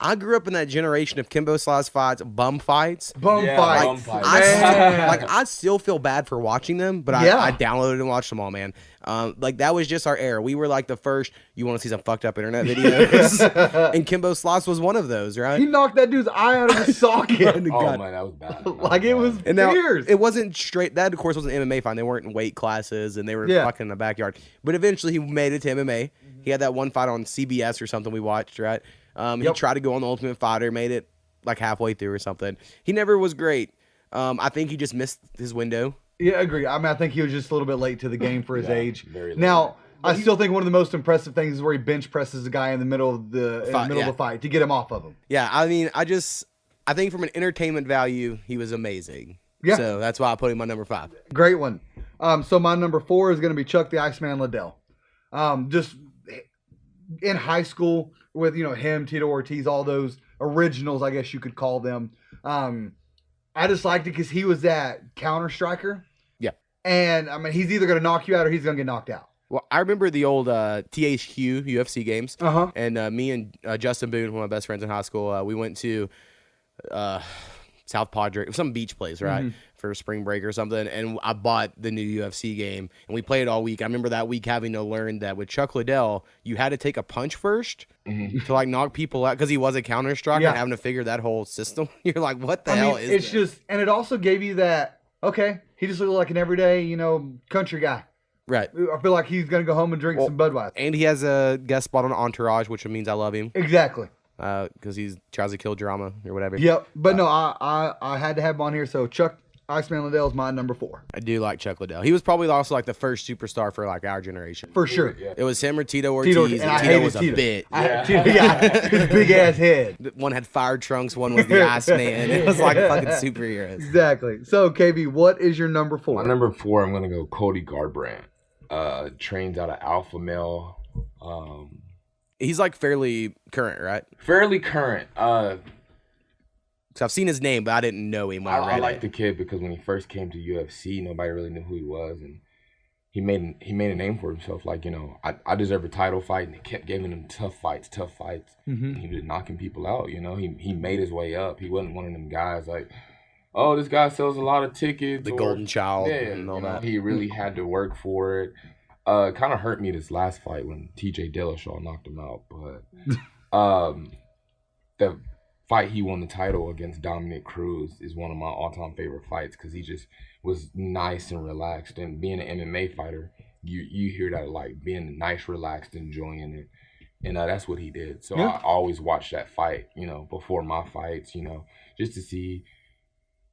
I grew up in that generation of Kimbo Slice fights, bum fights. Bum fights. I still feel bad for watching them, but I downloaded and watched them all, man. Like, that was just our era. We were like the first, you want to see some fucked up internet videos? And Kimbo Slice was one of those, right? He knocked that dude's eye out of his socket. Oh, man, that was bad. It was and now, fierce. it wasn't straight. That, of course, was an MMA fight. They weren't in weight classes, and they were fucking in the backyard. But eventually, he made it to MMA. He had that one fight on CBS or something we watched, right? He tried to go on The Ultimate Fighter, made it like halfway through or something. He never was great. I think he just missed his window. Yeah, I agree. I mean, I think he was just a little bit late to the game for his age. Very late. Now, I still think one of the most impressive things is where he bench presses the guy in the middle of the fight to get him off of him. Yeah, I mean, I think from an entertainment value, he was amazing. Yeah. So that's why I put him on number 5. Great one. So my number 4 is going to be Chuck the Iceman Liddell. Just in high school with, him, Tito Ortiz, all those originals, I guess you could call them. I just liked it because he was that counter striker. Yeah. And, I mean, he's either going to knock you out or he's going to get knocked out. Well, I remember the old THQ UFC games. Uh-huh. And me and Justin Boone, one of my best friends in high school, we went to South Padre, some beach place, right, for spring break or something. And I bought the new UFC game, and we played all week. I remember that week having to learn that with Chuck Liddell, you had to take a punch first to like knock people out because he was a counter striker and having to figure that whole system. You're like, what the hell is it's this? just, and it also gave you that, okay, he just looked like an everyday, country guy. Right. I feel like he's going to go home and drink some Budweiser. And he has a guest spot on Entourage, which means I love him. Exactly. Because he tries to kill drama or whatever. Yep. But no, I had to have him on here. So Chuck Iceman Liddell is my number 4. I do like Chuck Liddell. He was probably also like the first superstar for like our generation. For sure. Yeah. It was him or Tito Ortiz. And Tito was a bit. His big ass head. One had fire trunks. One was the Iceman. It was like fucking superheroes. Exactly. So KB, what is your number 4? My number 4, I'm gonna go Cody Garbrandt. Trains out of Alpha Male. He's like fairly current, right? Fairly current. So I've seen his name, but I didn't know him when I read I like it. the kid because when he first came to UFC, nobody really knew who he was, and he made a name for himself. Like, I deserve a title fight, and they kept giving him tough fights. And he was knocking people out. He made his way up. He wasn't one of them guys like oh, this guy sells a lot of tickets. The or, golden child Yeah, and all that. He really had to work for it. Kind of hurt me this last fight when TJ Dillashaw knocked him out. But the fight he won the title against Dominic Cruz is one of my all-time favorite fights because he just was nice and relaxed. And being an MMA fighter, you hear that like being nice, relaxed, enjoying it. And that's what he did. So I always watch that fight, before my fights, just to see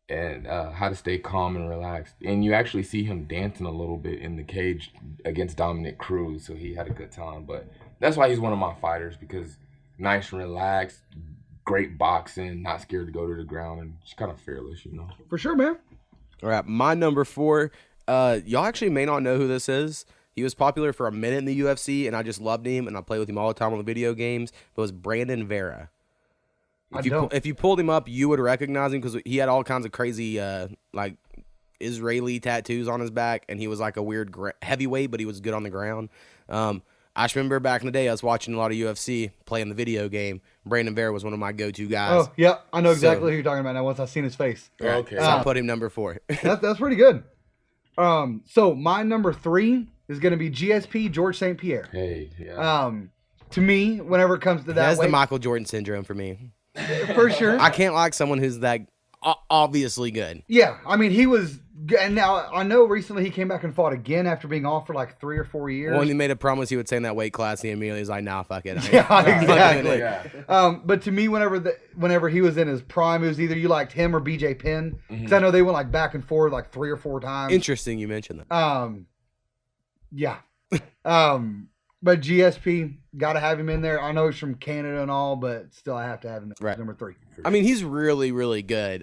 and how to stay calm and relaxed. And you actually see him dancing a little bit in the cage against Dominic Cruz. So he had a good time. But that's why he's one of my fighters, because nice and relaxed, great boxing, not scared to go to the ground, and just kind of fearless, For sure, man. All right, my number 4. Y'all actually may not know who this is. He was popular for a minute in the UFC, and I just loved him, and I play with him all the time on the video games. But it was Brandon Vera. If you pulled him up, you would recognize him because he had all kinds of crazy, like Israeli tattoos on his back, and he was like a weird heavyweight, but he was good on the ground. I just remember back in the day, I was watching a lot of UFC, playing the video game. Brandon Vera was one of my go-to guys. Oh, yeah, I know exactly who you're talking about now once I've seen his face. Okay. So I put him number 4. That's pretty good. So my number 3 is going to be GSP, George St. Pierre. Hey, yeah. To me, whenever it comes to that, That's the Michael Jordan syndrome for me. For sure. I can't like someone who's that obviously good. Yeah, I mean, he was, and now I know recently he came back and fought again after being off for like 3 or 4 years. Well, when he made a promise he would stay in that weight class, he immediately was like, nah, fuck it. Yeah, exactly. Yeah. But to me, whenever he was in his prime, it was either you liked him or BJ Penn. Because I know they went like back and forth like 3 or 4 times. Interesting you mentioned that. Yeah. But GSP, got to have him in there. I know he's from Canada and all, but still I have to have him at number 3. I mean, he's really, really good.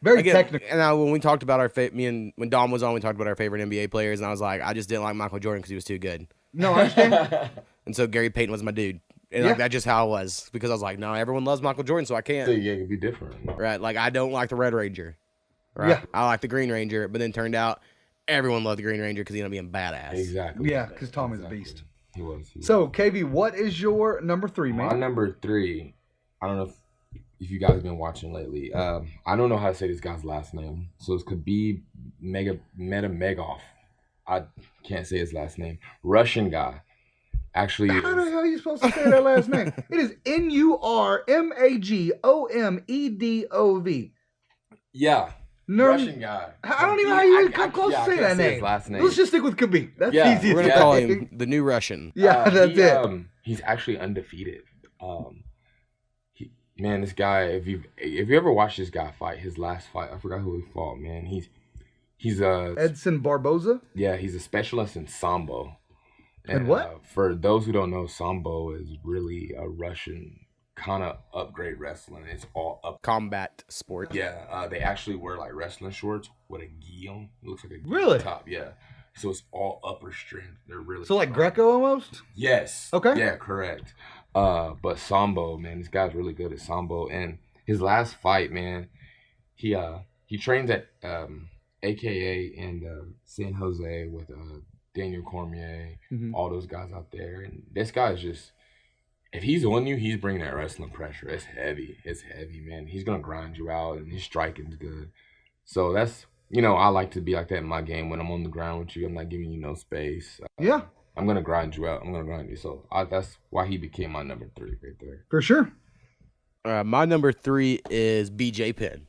Very technical. And when we talked about when Dom was on, we talked about our favorite NBA players, and I was like, I just didn't like Michael Jordan because he was too good. No, I understand. And so Gary Payton was my dude. And like, that's just how it was. Because I was like, no, everyone loves Michael Jordan, so I can't. So yeah, it could be different. Right? Like, I don't like the Red Ranger. Right? Yeah. I like the Green Ranger, but then turned out everyone loved the Green Ranger because he ended up being badass. Exactly. Yeah, because Tommy's a beast. He was. So, KV, what is your number 3, man? My number 3, I don't know if you guys have been watching lately. I don't know how to say this guy's last name. So it's Khabib Metamegov. I can't say his last name. Russian guy. Actually, how the hell are you supposed to say that last name? It is Nurmagomedov. Yeah. Russian guy. I don't even know how you come close to say that name. His last name. Let's just stick with Khabib. That's easy. We're going to call him the new Russian. Yeah, that's it. He's actually undefeated. Man, this guy, if you ever watched this guy fight, his last fight, I forgot who he fought, man. He's Edson Barboza? Yeah, he's a specialist in Sambo. And what? For those who don't know, Sambo is really a Russian kind of upgrade wrestling. It's all up combat sport. Yeah, they actually wear like wrestling shorts with a gi on. It looks like a gi really top. Yeah, so it's all upper strength. They're really so like Greco almost. Yes. Okay. Yeah, correct. But Sambo, man, this guy's really good at Sambo. And his last fight, man, he trains at AKA in San Jose with Daniel Cormier, all those guys out there. And this guy's just, if he's on you, he's bringing that wrestling pressure. It's heavy. It's heavy, man. He's going to grind you out, and his striking's good. So that's, I like to be like that in my game. When I'm on the ground with you, I'm not giving you no space. Yeah. I'm going to grind you out. I'm going to grind you. So that's why he became my number 3 right there. For sure. My number 3 is BJ Penn.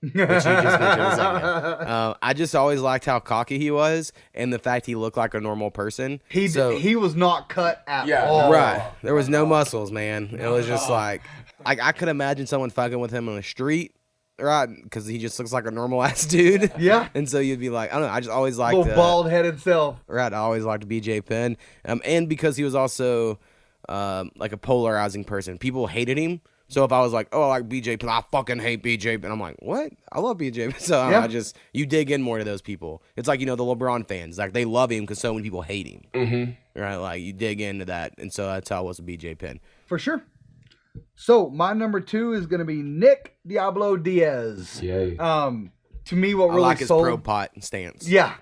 Which you just mentioned a second. I just always liked how cocky he was and the fact he looked like a normal person. He was not cut at all. Right. There was no muscles, man. It was just like I could imagine someone fucking with him on the street, right? Because he just looks like a normal ass dude. Yeah. And so you'd be like, I don't know. I just always liked little bald headed self. Right. I always liked BJ Penn. And because he was also like a polarizing person, people hated him. So if I was like, oh, I like BJ Penn, I fucking hate BJ Penn. I'm like, what? I love BJ Penn. So you dig in more to those people. It's like, the LeBron fans. Like, they love him because so many people hate him. Mm-hmm. Right? Like, you dig into that. And so that's how I was with BJ Penn. For sure. So my number 2 is going to be Nick Diablo Diaz. Yay. To me, what really I like his sold... pro pot stance. Yeah.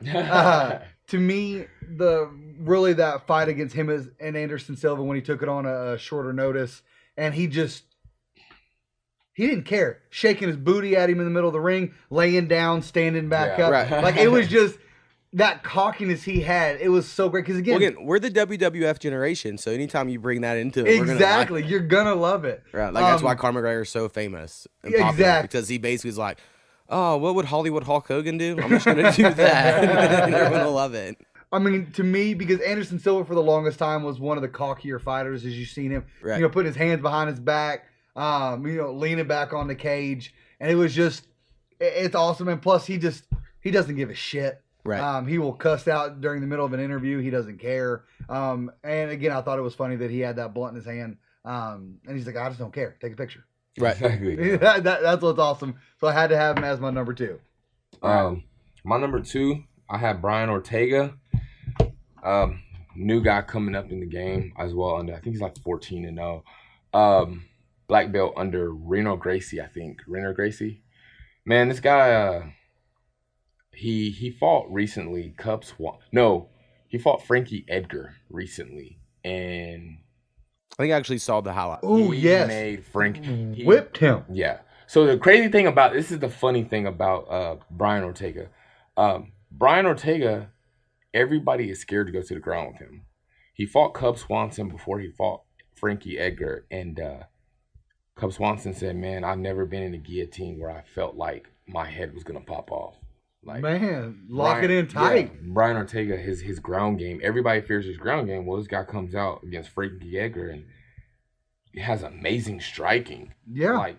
To me, that fight against him and Anderson Silva when he took it on a shorter notice, and he he didn't care. Shaking his booty at him in the middle of the ring, laying down, standing back up. Right. Like, it was just that cockiness he had. It was so great. Because, again, we're the WWF generation, so anytime you bring that into it, exactly, you're going to love it. Right. Like, that's why Conor McGregor is so famous and popular. Exactly. Because he basically is like, oh, what would Hollywood Hulk Hogan do? I'm just going to do that. And everyone will love it. I mean, to me, because Anderson Silva for the longest time was one of the cockier fighters, as you've seen him, Right. putting his hands behind his back, leaning back on the cage, and it was just, it's awesome. And plus, he doesn't give a shit. Right. He will cuss out during the middle of an interview. He doesn't care. And again, I thought it was funny that he had that blunt in his hand, and he's like, I just don't care. Take a picture. Right. Exactly. That's what's awesome. So I had to have him as my number 2. My number 2, I have Brian Ortega. New guy coming up in the game as well. I think he's like 14-0. Black belt under Reno Gracie, I think. Reno Gracie. Man, this guy, he fought recently. He fought Frankie Edgar recently, and I think I actually saw the highlight. Oh, he yes. made Frankie Whipped him. Yeah. So the crazy thing about this is the funny thing about Brian Ortega. Brian Ortega, everybody is scared to go to the ground with him. He fought Cub Swanson before he fought Frankie Edgar, and Cub Swanson said, "Man, I've never been in a guillotine where I felt like my head was gonna pop off." Like, Man, lock it in tight. Yeah, Brian Ortega, his ground game. Everybody fears his ground game. Well, this guy comes out against Frankie Edgar and he has amazing striking. Yeah.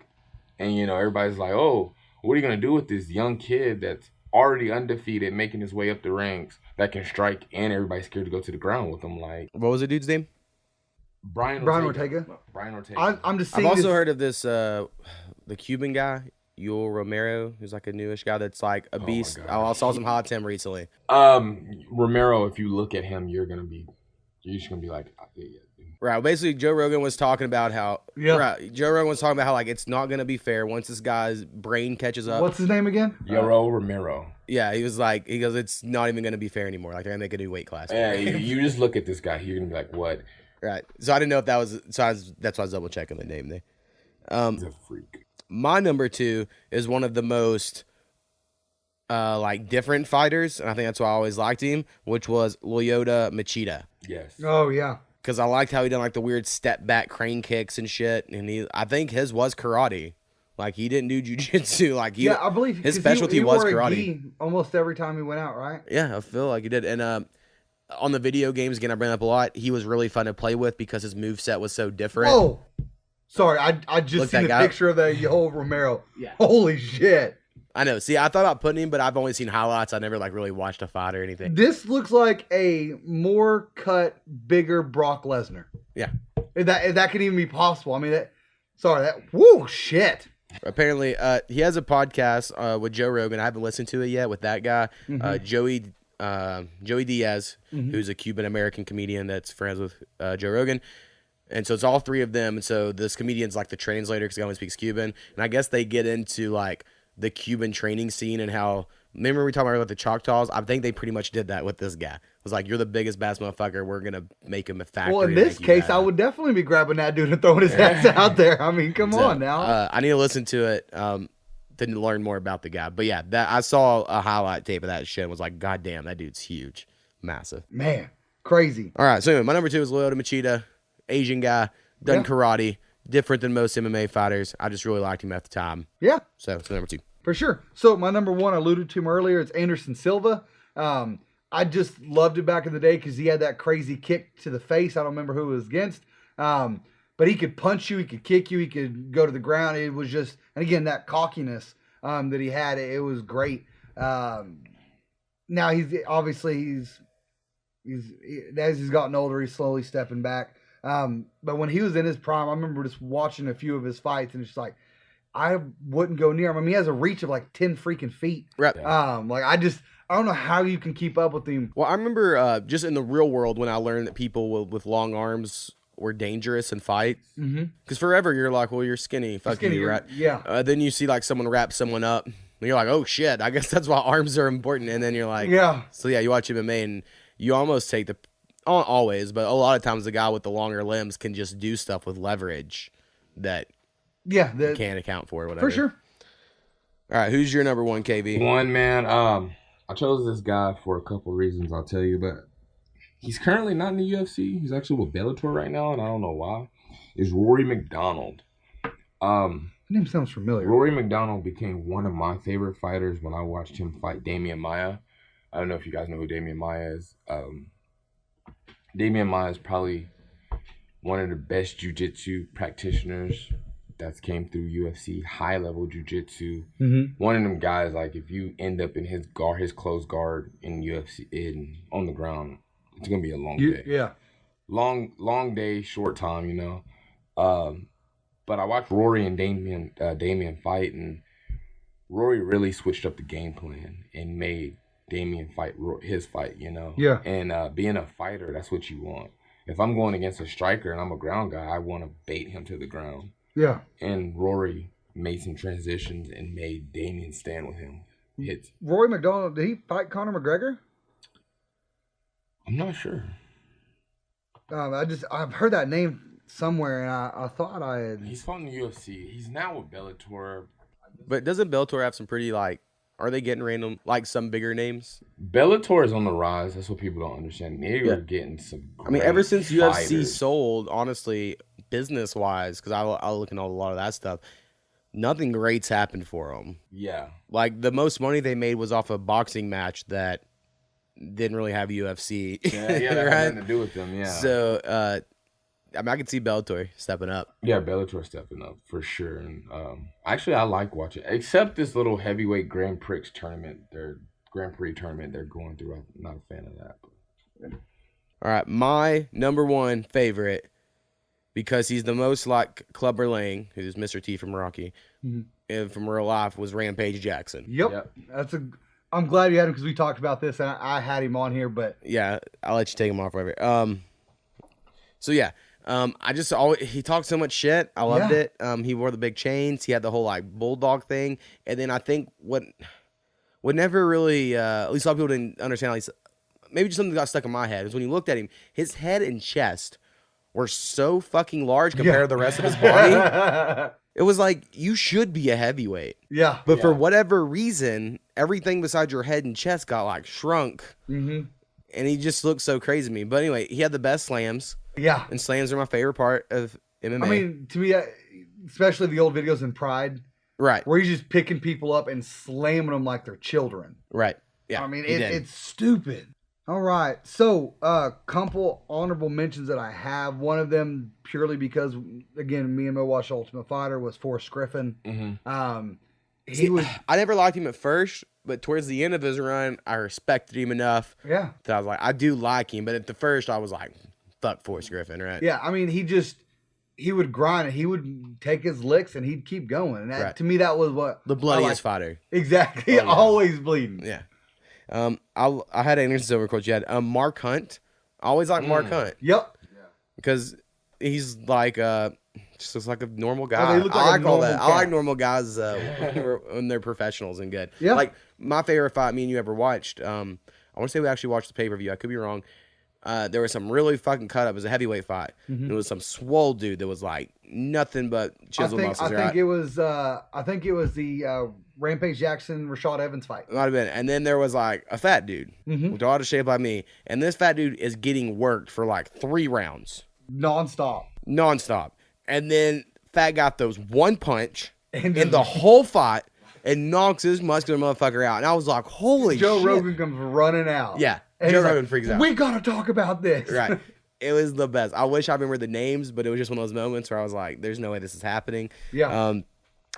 And everybody's like, "Oh, what are you gonna do with this young kid that's already undefeated, making his way up the ranks, that can strike, and everybody's scared to go to the ground with him?" Like, What was the dude's name? Brian Ortega. Brian Ortega. I'm just I've seeing also this. heard of this, the Cuban guy, Yul Romero, who's like a newish guy that's like a beast. gosh. I saw some hot Tim recently. Romero, if you look at him, you're just gonna be like, yeah. Right. Basically, Joe Rogan was talking about how. Yeah. Right. Joe Rogan was talking about how like it's not gonna be fair once this guy's brain catches up. What's his name again? Yoro Romero. Yeah, he goes, it's not even gonna be fair anymore. Like they're gonna make a new weight class. Yeah, you just look at this guy, you're gonna be like, what? Right. So I didn't know if that was. That's why I was double checking the name there. He's a freak. My number 2 is one of the most like different fighters, and I think that's why I always liked him, which was Lyoto Machida. Yes. Oh, yeah. Because I liked how he done like the weird step back crane kicks and shit, and I think his was karate. Like he didn't do jujitsu. Like I believe his 'cause specialty he was wore a karate. gi almost every time he went out, right? Yeah, I feel like he did. And on the video games, again, I bring up a lot. He was really fun to play with because his moveset was so different. Oh, sorry, I just Look seen that a guy up. picture of the old Romero. Yeah. Holy shit! I know. See, I thought about putting him, but I've only seen highlights. I never like really watched a fight or anything. This looks like a more cut, bigger Brock Lesnar. Yeah. If that could even be possible. I mean, whoo, shit. Apparently, he has a podcast with Joe Rogan. I haven't listened to it yet with that guy, Joey Diaz, who's a Cuban American comedian that's friends with Joe Rogan. And so it's all three of them. And so this comedian's like the translator because he only speaks Cuban. And I guess they get into like the Cuban training scene and how. Remember we talked about the Choctaws? I think they pretty much did that with this guy. It was like, you're the biggest bass motherfucker. We're going to make him a factory. Well, in this case, I would definitely be grabbing that dude and throwing his ass out there. I mean, come on now. I need to listen to it to learn more about the guy. But yeah, I saw a highlight tape of that shit and was like, God damn, that dude's huge. Massive. Man, crazy. All right, so anyway, my number 2 is Lyoto Machida, Asian guy, done karate, different than most MMA fighters. I just really liked him at the time. Yeah. So it's number 2. For sure. So my number 1, I alluded to him earlier. It's Anderson Silva. I just loved it back in the day because he had that crazy kick to the face. I don't remember who it was against. But he could punch you. He could kick you. He could go to the ground. It was just, and again, that cockiness that he had, it was great. Now he's as he's gotten older, he's slowly stepping back. But when he was in his prime, I remember just watching a few of his fights and it's like, I wouldn't go near him. I mean, he has a reach of like 10 freaking feet. Right. I don't know how you can keep up with him. Well, I remember just in the real world when I learned that people with long arms were dangerous in fights. Because forever you're like, well, you're skinny. Fuck you, right? Yeah. Then you see like someone wrap someone up. And you're like, oh shit, I guess that's why arms are important. And then you're like, yeah. So yeah, you watch MMA and you almost take not always, but a lot of times the guy with the longer limbs can just do stuff with leverage that Yeah, you can't account for it, whatever. for sure. All right, who's your number one, KB? One, man. I chose this guy for a couple reasons, I'll tell you, but he's currently not in the UFC. He's actually with Bellator right now, and I don't know why. Is Rory McDonald. Name sounds familiar. Rory McDonald became one of my favorite fighters when I watched him fight Damian Maia. I don't know if you guys know who Damian Maia is. Damian Maia is probably one of the best jiu-jitsu practitioners that's came through UFC, high-level jiu-jitsu. Mm-hmm. One of them guys, like, if you end up in his closed guard in UFC, on the ground, it's going to be a long day. Yeah. Long day, short time, you know. But I watched Rory and Damian fight, and Rory really switched up the game plan and made Damian fight his fight, you know? Yeah. And being a fighter, that's what you want. If I'm going against a striker and I'm a ground guy, I want to bait him to the ground. Yeah. And Rory made some transitions and made Damian stand with him. Hits. Rory McDonald, did he fight Conor McGregor? I'm not sure. I've heard that name somewhere, and I thought I had. He's fought in the UFC. He's now with Bellator. But doesn't Bellator have some pretty, like, are they getting random, like, some bigger names? Bellator is on the rise. That's what people don't understand. They're getting some I mean, ever since UFC fighters. sold, honestly, business-wise, because I look at a lot of that stuff, nothing great's happened for them. Yeah. Like, the most money they made was off a boxing match that didn't really have UFC. Yeah, that had right? nothing to do with them, yeah. So, I mean, I could see Bellator stepping up. Yeah, Bellator stepping up for sure. And actually, I like watching, except this little heavyweight Grand Prix tournament. Their Grand Prix tournament they're going through. I'm not a fan of that. But. All right, my number one favorite, because he's the most like Clubber Lang, who's Mr. T from Rocky, and from real life, was Rampage Jackson. Yep. I'm glad you had him because we talked about this, and I had him on here, but yeah, I'll let you take him off forever. So yeah. He talked so much shit. I loved it. He wore the big chains. He had the whole like bulldog thing. And then I think what never really, at least a lot of people didn't understand, at least maybe just something that got stuck in my head, is when you looked at him, his head and chest were so fucking large compared to the rest of his body. It was like, you should be a heavyweight. Yeah. But for whatever reason, everything besides your head and chest got like shrunk. Mm-hmm. And he just looked so crazy to me. But anyway, he had the best slams. Yeah. And slams are my favorite part of MMA. I mean, to me, especially the old videos in Pride. Right. Where he's just picking people up and slamming them like they're children. Right. Yeah. I mean, it's stupid. All right. So, couple honorable mentions that I have. One of them purely because, again, me and Mo watched Ultimate Fighter was Forrest Griffin. Mm-hmm. I never liked him at first, but towards the end of his run, I respected him enough. Yeah. That I was like, I do like him. But at the first, I was like, fuck Forrest Griffin, right? Yeah. I mean, he would grind and he would take his licks and he'd keep going. And that, to me, that was what the bloodiest fighter. Exactly. Oh, yeah. Always bleeding. Yeah. I had an instance over quote you had. Mark Hunt. I always liked Mark Hunt. Yep. Because he's like just looks like a normal guy. Oh, I like all that. I like normal guys when they're professionals and good. Yeah. Like my favorite fight me and you ever watched. I want to say we actually watched the pay-per-view. I could be wrong. There was some really fucking cut up. It was a heavyweight fight. Mm-hmm. It was some swole dude that was like nothing but chiseled muscles. I think it was the Rampage Jackson Rashad Evans fight. It might have been. And then there was like a fat dude with all the shape like me. And this fat dude is getting worked for like 3 rounds. Nonstop. And then fat guy throws one punch in the whole fight and knocks this muscular motherfucker out. And I was like, holy shit. Joe Rogan comes running out. Yeah. And Joe Rogan freaks out. We got to talk about this. Right. It was the best. I wish I remember the names, but it was just one of those moments where I was like, there's no way this is happening. Yeah.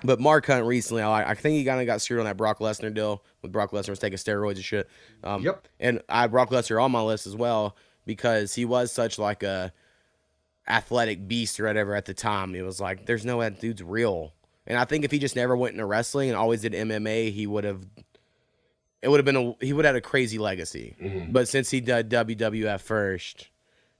But Mark Hunt recently, I think he kind of got screwed on that Brock Lesnar deal with Brock Lesnar was taking steroids and shit. Yep. And I had Brock Lesnar on my list as well because he was such like a athletic beast or whatever at the time. It was like, there's no way that dude's real. And I think if he just never went into wrestling and always did MMA, he would have had a crazy legacy. Mm-hmm. But since he did WWF first,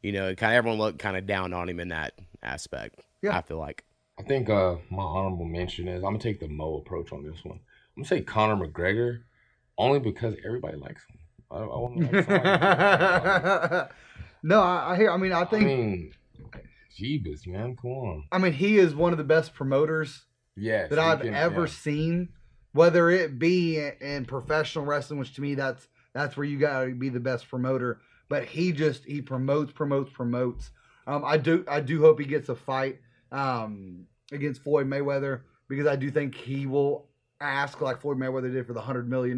everyone looked kind of down on him in that aspect. Yeah. I feel like. I think my honorable mention is I'm gonna take the Mo approach on this one. I'm gonna say Conor McGregor, only because everybody likes him. I want to like somebody. No, I hear. I mean, Jeebus, man, come on. I mean, he is one of the best promoters Yes, that I've ever seen, whether it be in professional wrestling, which to me that's where you gotta be the best promoter. But he promotes. I do hope he gets a fight against Floyd Mayweather, because I do think he will ask like Floyd Mayweather did for the $100 million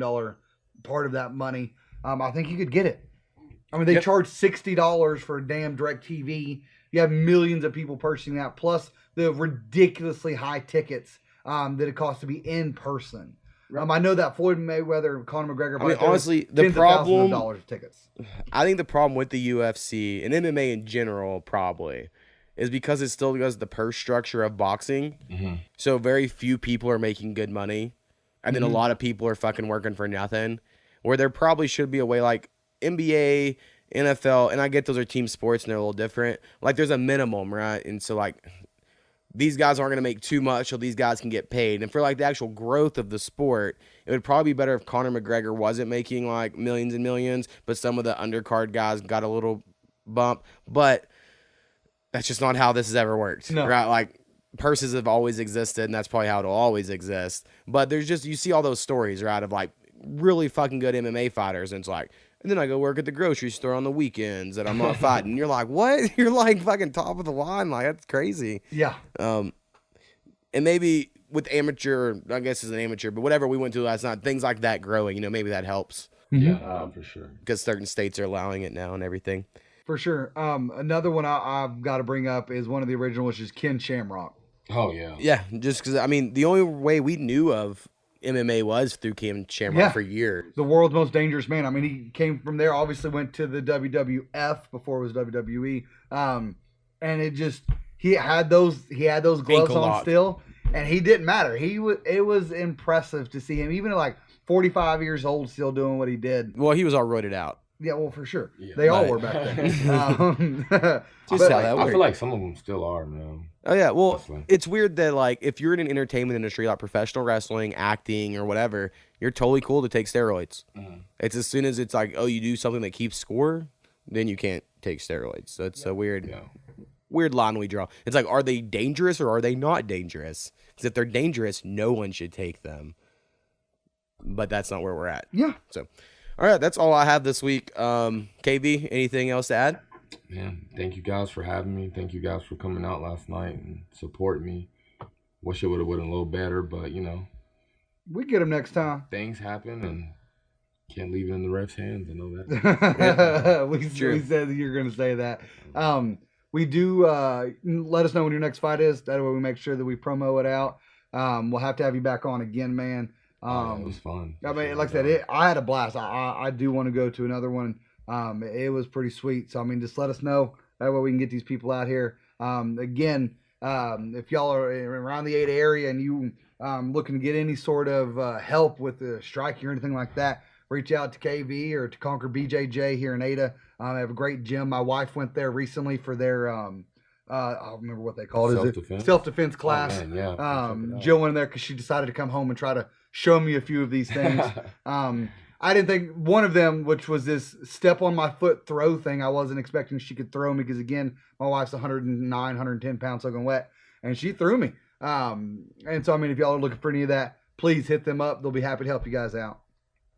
part of that money. I think he could get it. I mean, they charge $60 for a damn DirecTV. You have millions of people purchasing that, plus the ridiculously high tickets that it costs to be in person. I know that Floyd Mayweather and Conor McGregor. I mean, honestly, the problem. Dollars of tickets. I think the problem with the UFC and MMA in general probably is because it still goes the purse structure of boxing. Mm-hmm. So very few people are making good money, and then a lot of people are fucking working for nothing. Where there probably should be a way like NBA, NFL, and I get those are team sports and they're a little different. Like there's a minimum, right? And so like these guys aren't going to make too much so these guys can get paid. And for like the actual growth of the sport, it would probably be better if Conor McGregor wasn't making like millions and millions, but some of the undercard guys got a little bump. But that's just not how this has ever worked, right? Like purses have always existed, and that's probably how it'll always exist. But there's just, you see all those stories, right, of like really fucking good MMA fighters, and it's like, and then I go work at the grocery store on the weekends and I'm not fighting. And you're like, what? You're like fucking top of the line. Like, that's crazy. Yeah. And maybe with amateur, I guess it's an amateur, but whatever we went to last night, things like that growing, maybe that helps. Yeah, for sure. Because certain states are allowing it now and everything. For sure. Another one I've got to bring up is one of the original, which is Ken Shamrock. Oh, yeah. Yeah, just because, I mean, the only way we knew of MMA was through Ken Shamrock for years. The world's most dangerous man. I mean, he came from there, obviously went to the WWF before it was WWE. And it just, he had those gloves Ankle on lock. still, and he didn't matter. It was impressive to see him, even at like 45 years old, still doing what he did. Well, he was all roided out. Yeah, well, for sure. Yeah, they all were back then. Just how that I works. feel like some of them still are, man. Oh, yeah. Well, Wrestling. it's weird that, like, if you're in an entertainment industry, like professional wrestling, acting, or whatever, you're totally cool to take steroids. Mm-hmm. It's as soon as it's like, oh, you do something that keeps score, then you can't take steroids. So it's a weird line we draw. It's like, are they dangerous or are they not dangerous? Because if they're dangerous, no one should take them. But that's not where we're at. Yeah. So, all right, that's all I have this week. KB, anything else to add? Man, thank you guys for having me. Thank you guys for coming out last night and supporting me. Wish it would have went a little better, but, We get him next time. things happen and can't leave it in the ref's hands. I know that. we said that you're going to say that. We do let us know when your next fight is. That way we make sure that we promo it out. We'll have to have you back on again, man. It was fun. I mean, like I said, I had a blast. I do want to go to another one. It was pretty sweet. So, I mean, just let us know. That way we can get these people out here. Again, if y'all are around the Ada area and you looking to get any sort of help with the striking or anything like that, reach out to KV or to Conquer BJJ here in Ada. I have a great gym. My wife went there recently for their I don't remember what they call it. Self-defense? Self-defense class. Oh, man, yeah. Jill went in there because she decided to come home and try to show me a few of these things. I didn't think one of them, which was this step on my foot throw thing, I wasn't expecting she could throw me because, again, my wife's 109, 110 pounds soaking wet, and she threw me. And so, I mean, if y'all are looking for any of that, please hit them up. They'll be happy to help you guys out.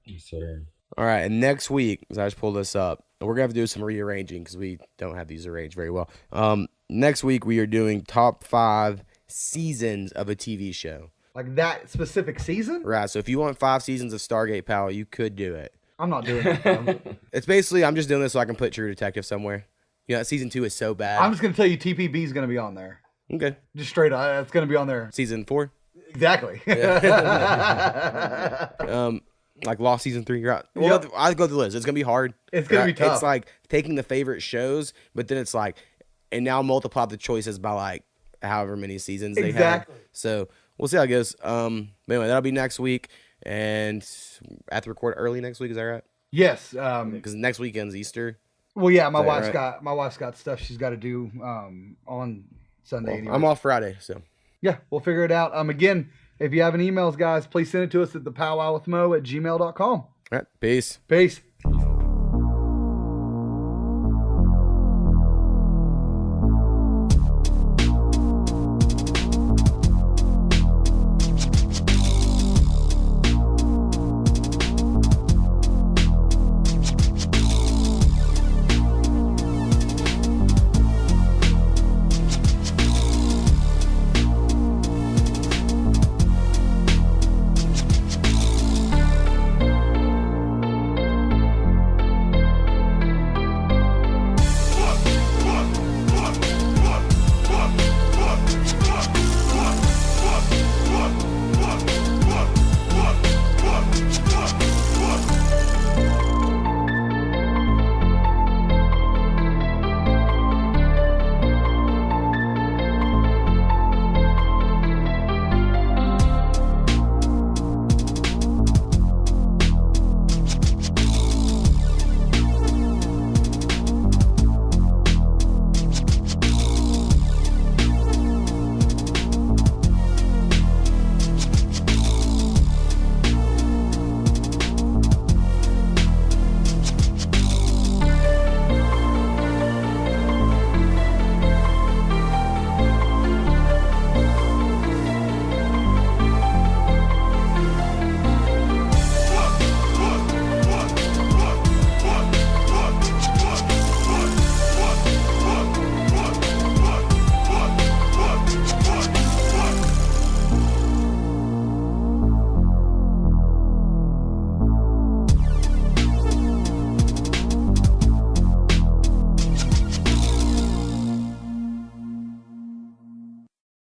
Yes, sir. All right, and next week, as I just pulled this up, we're going to have to do some rearranging because we don't have these arranged very well. Next week, we are doing top 5 seasons of a TV show. Like that specific season? Right, so if you want 5 seasons of Stargate Powwow, you could do it. I'm not doing it. It's basically, I'm just doing this so I can put True Detective somewhere. Season 2 is so bad. I'm just going to tell you TPB is going to be on there. Okay. Just straight up. It's going to be on there. Season 4? Exactly. Like Lost Season 3. You're out. Well, I'll go through the list. It's going to be hard. It's going to be tough. It's like taking the favorite shows, but then it's like, and now multiply the choices by like however many seasons they have. So we'll see how it goes. But anyway, that'll be next week. And I have to record early next week. Is that right? Yes. Because next weekend's Easter. Well, yeah, my Is that wife's got stuff she's got to do on Sunday. Well, anyway. I'm off Friday, so. Yeah, we'll figure it out. Again, if you have any emails, guys, please send it to us at thepowwowwithmo@gmail.com. All right, peace. Peace.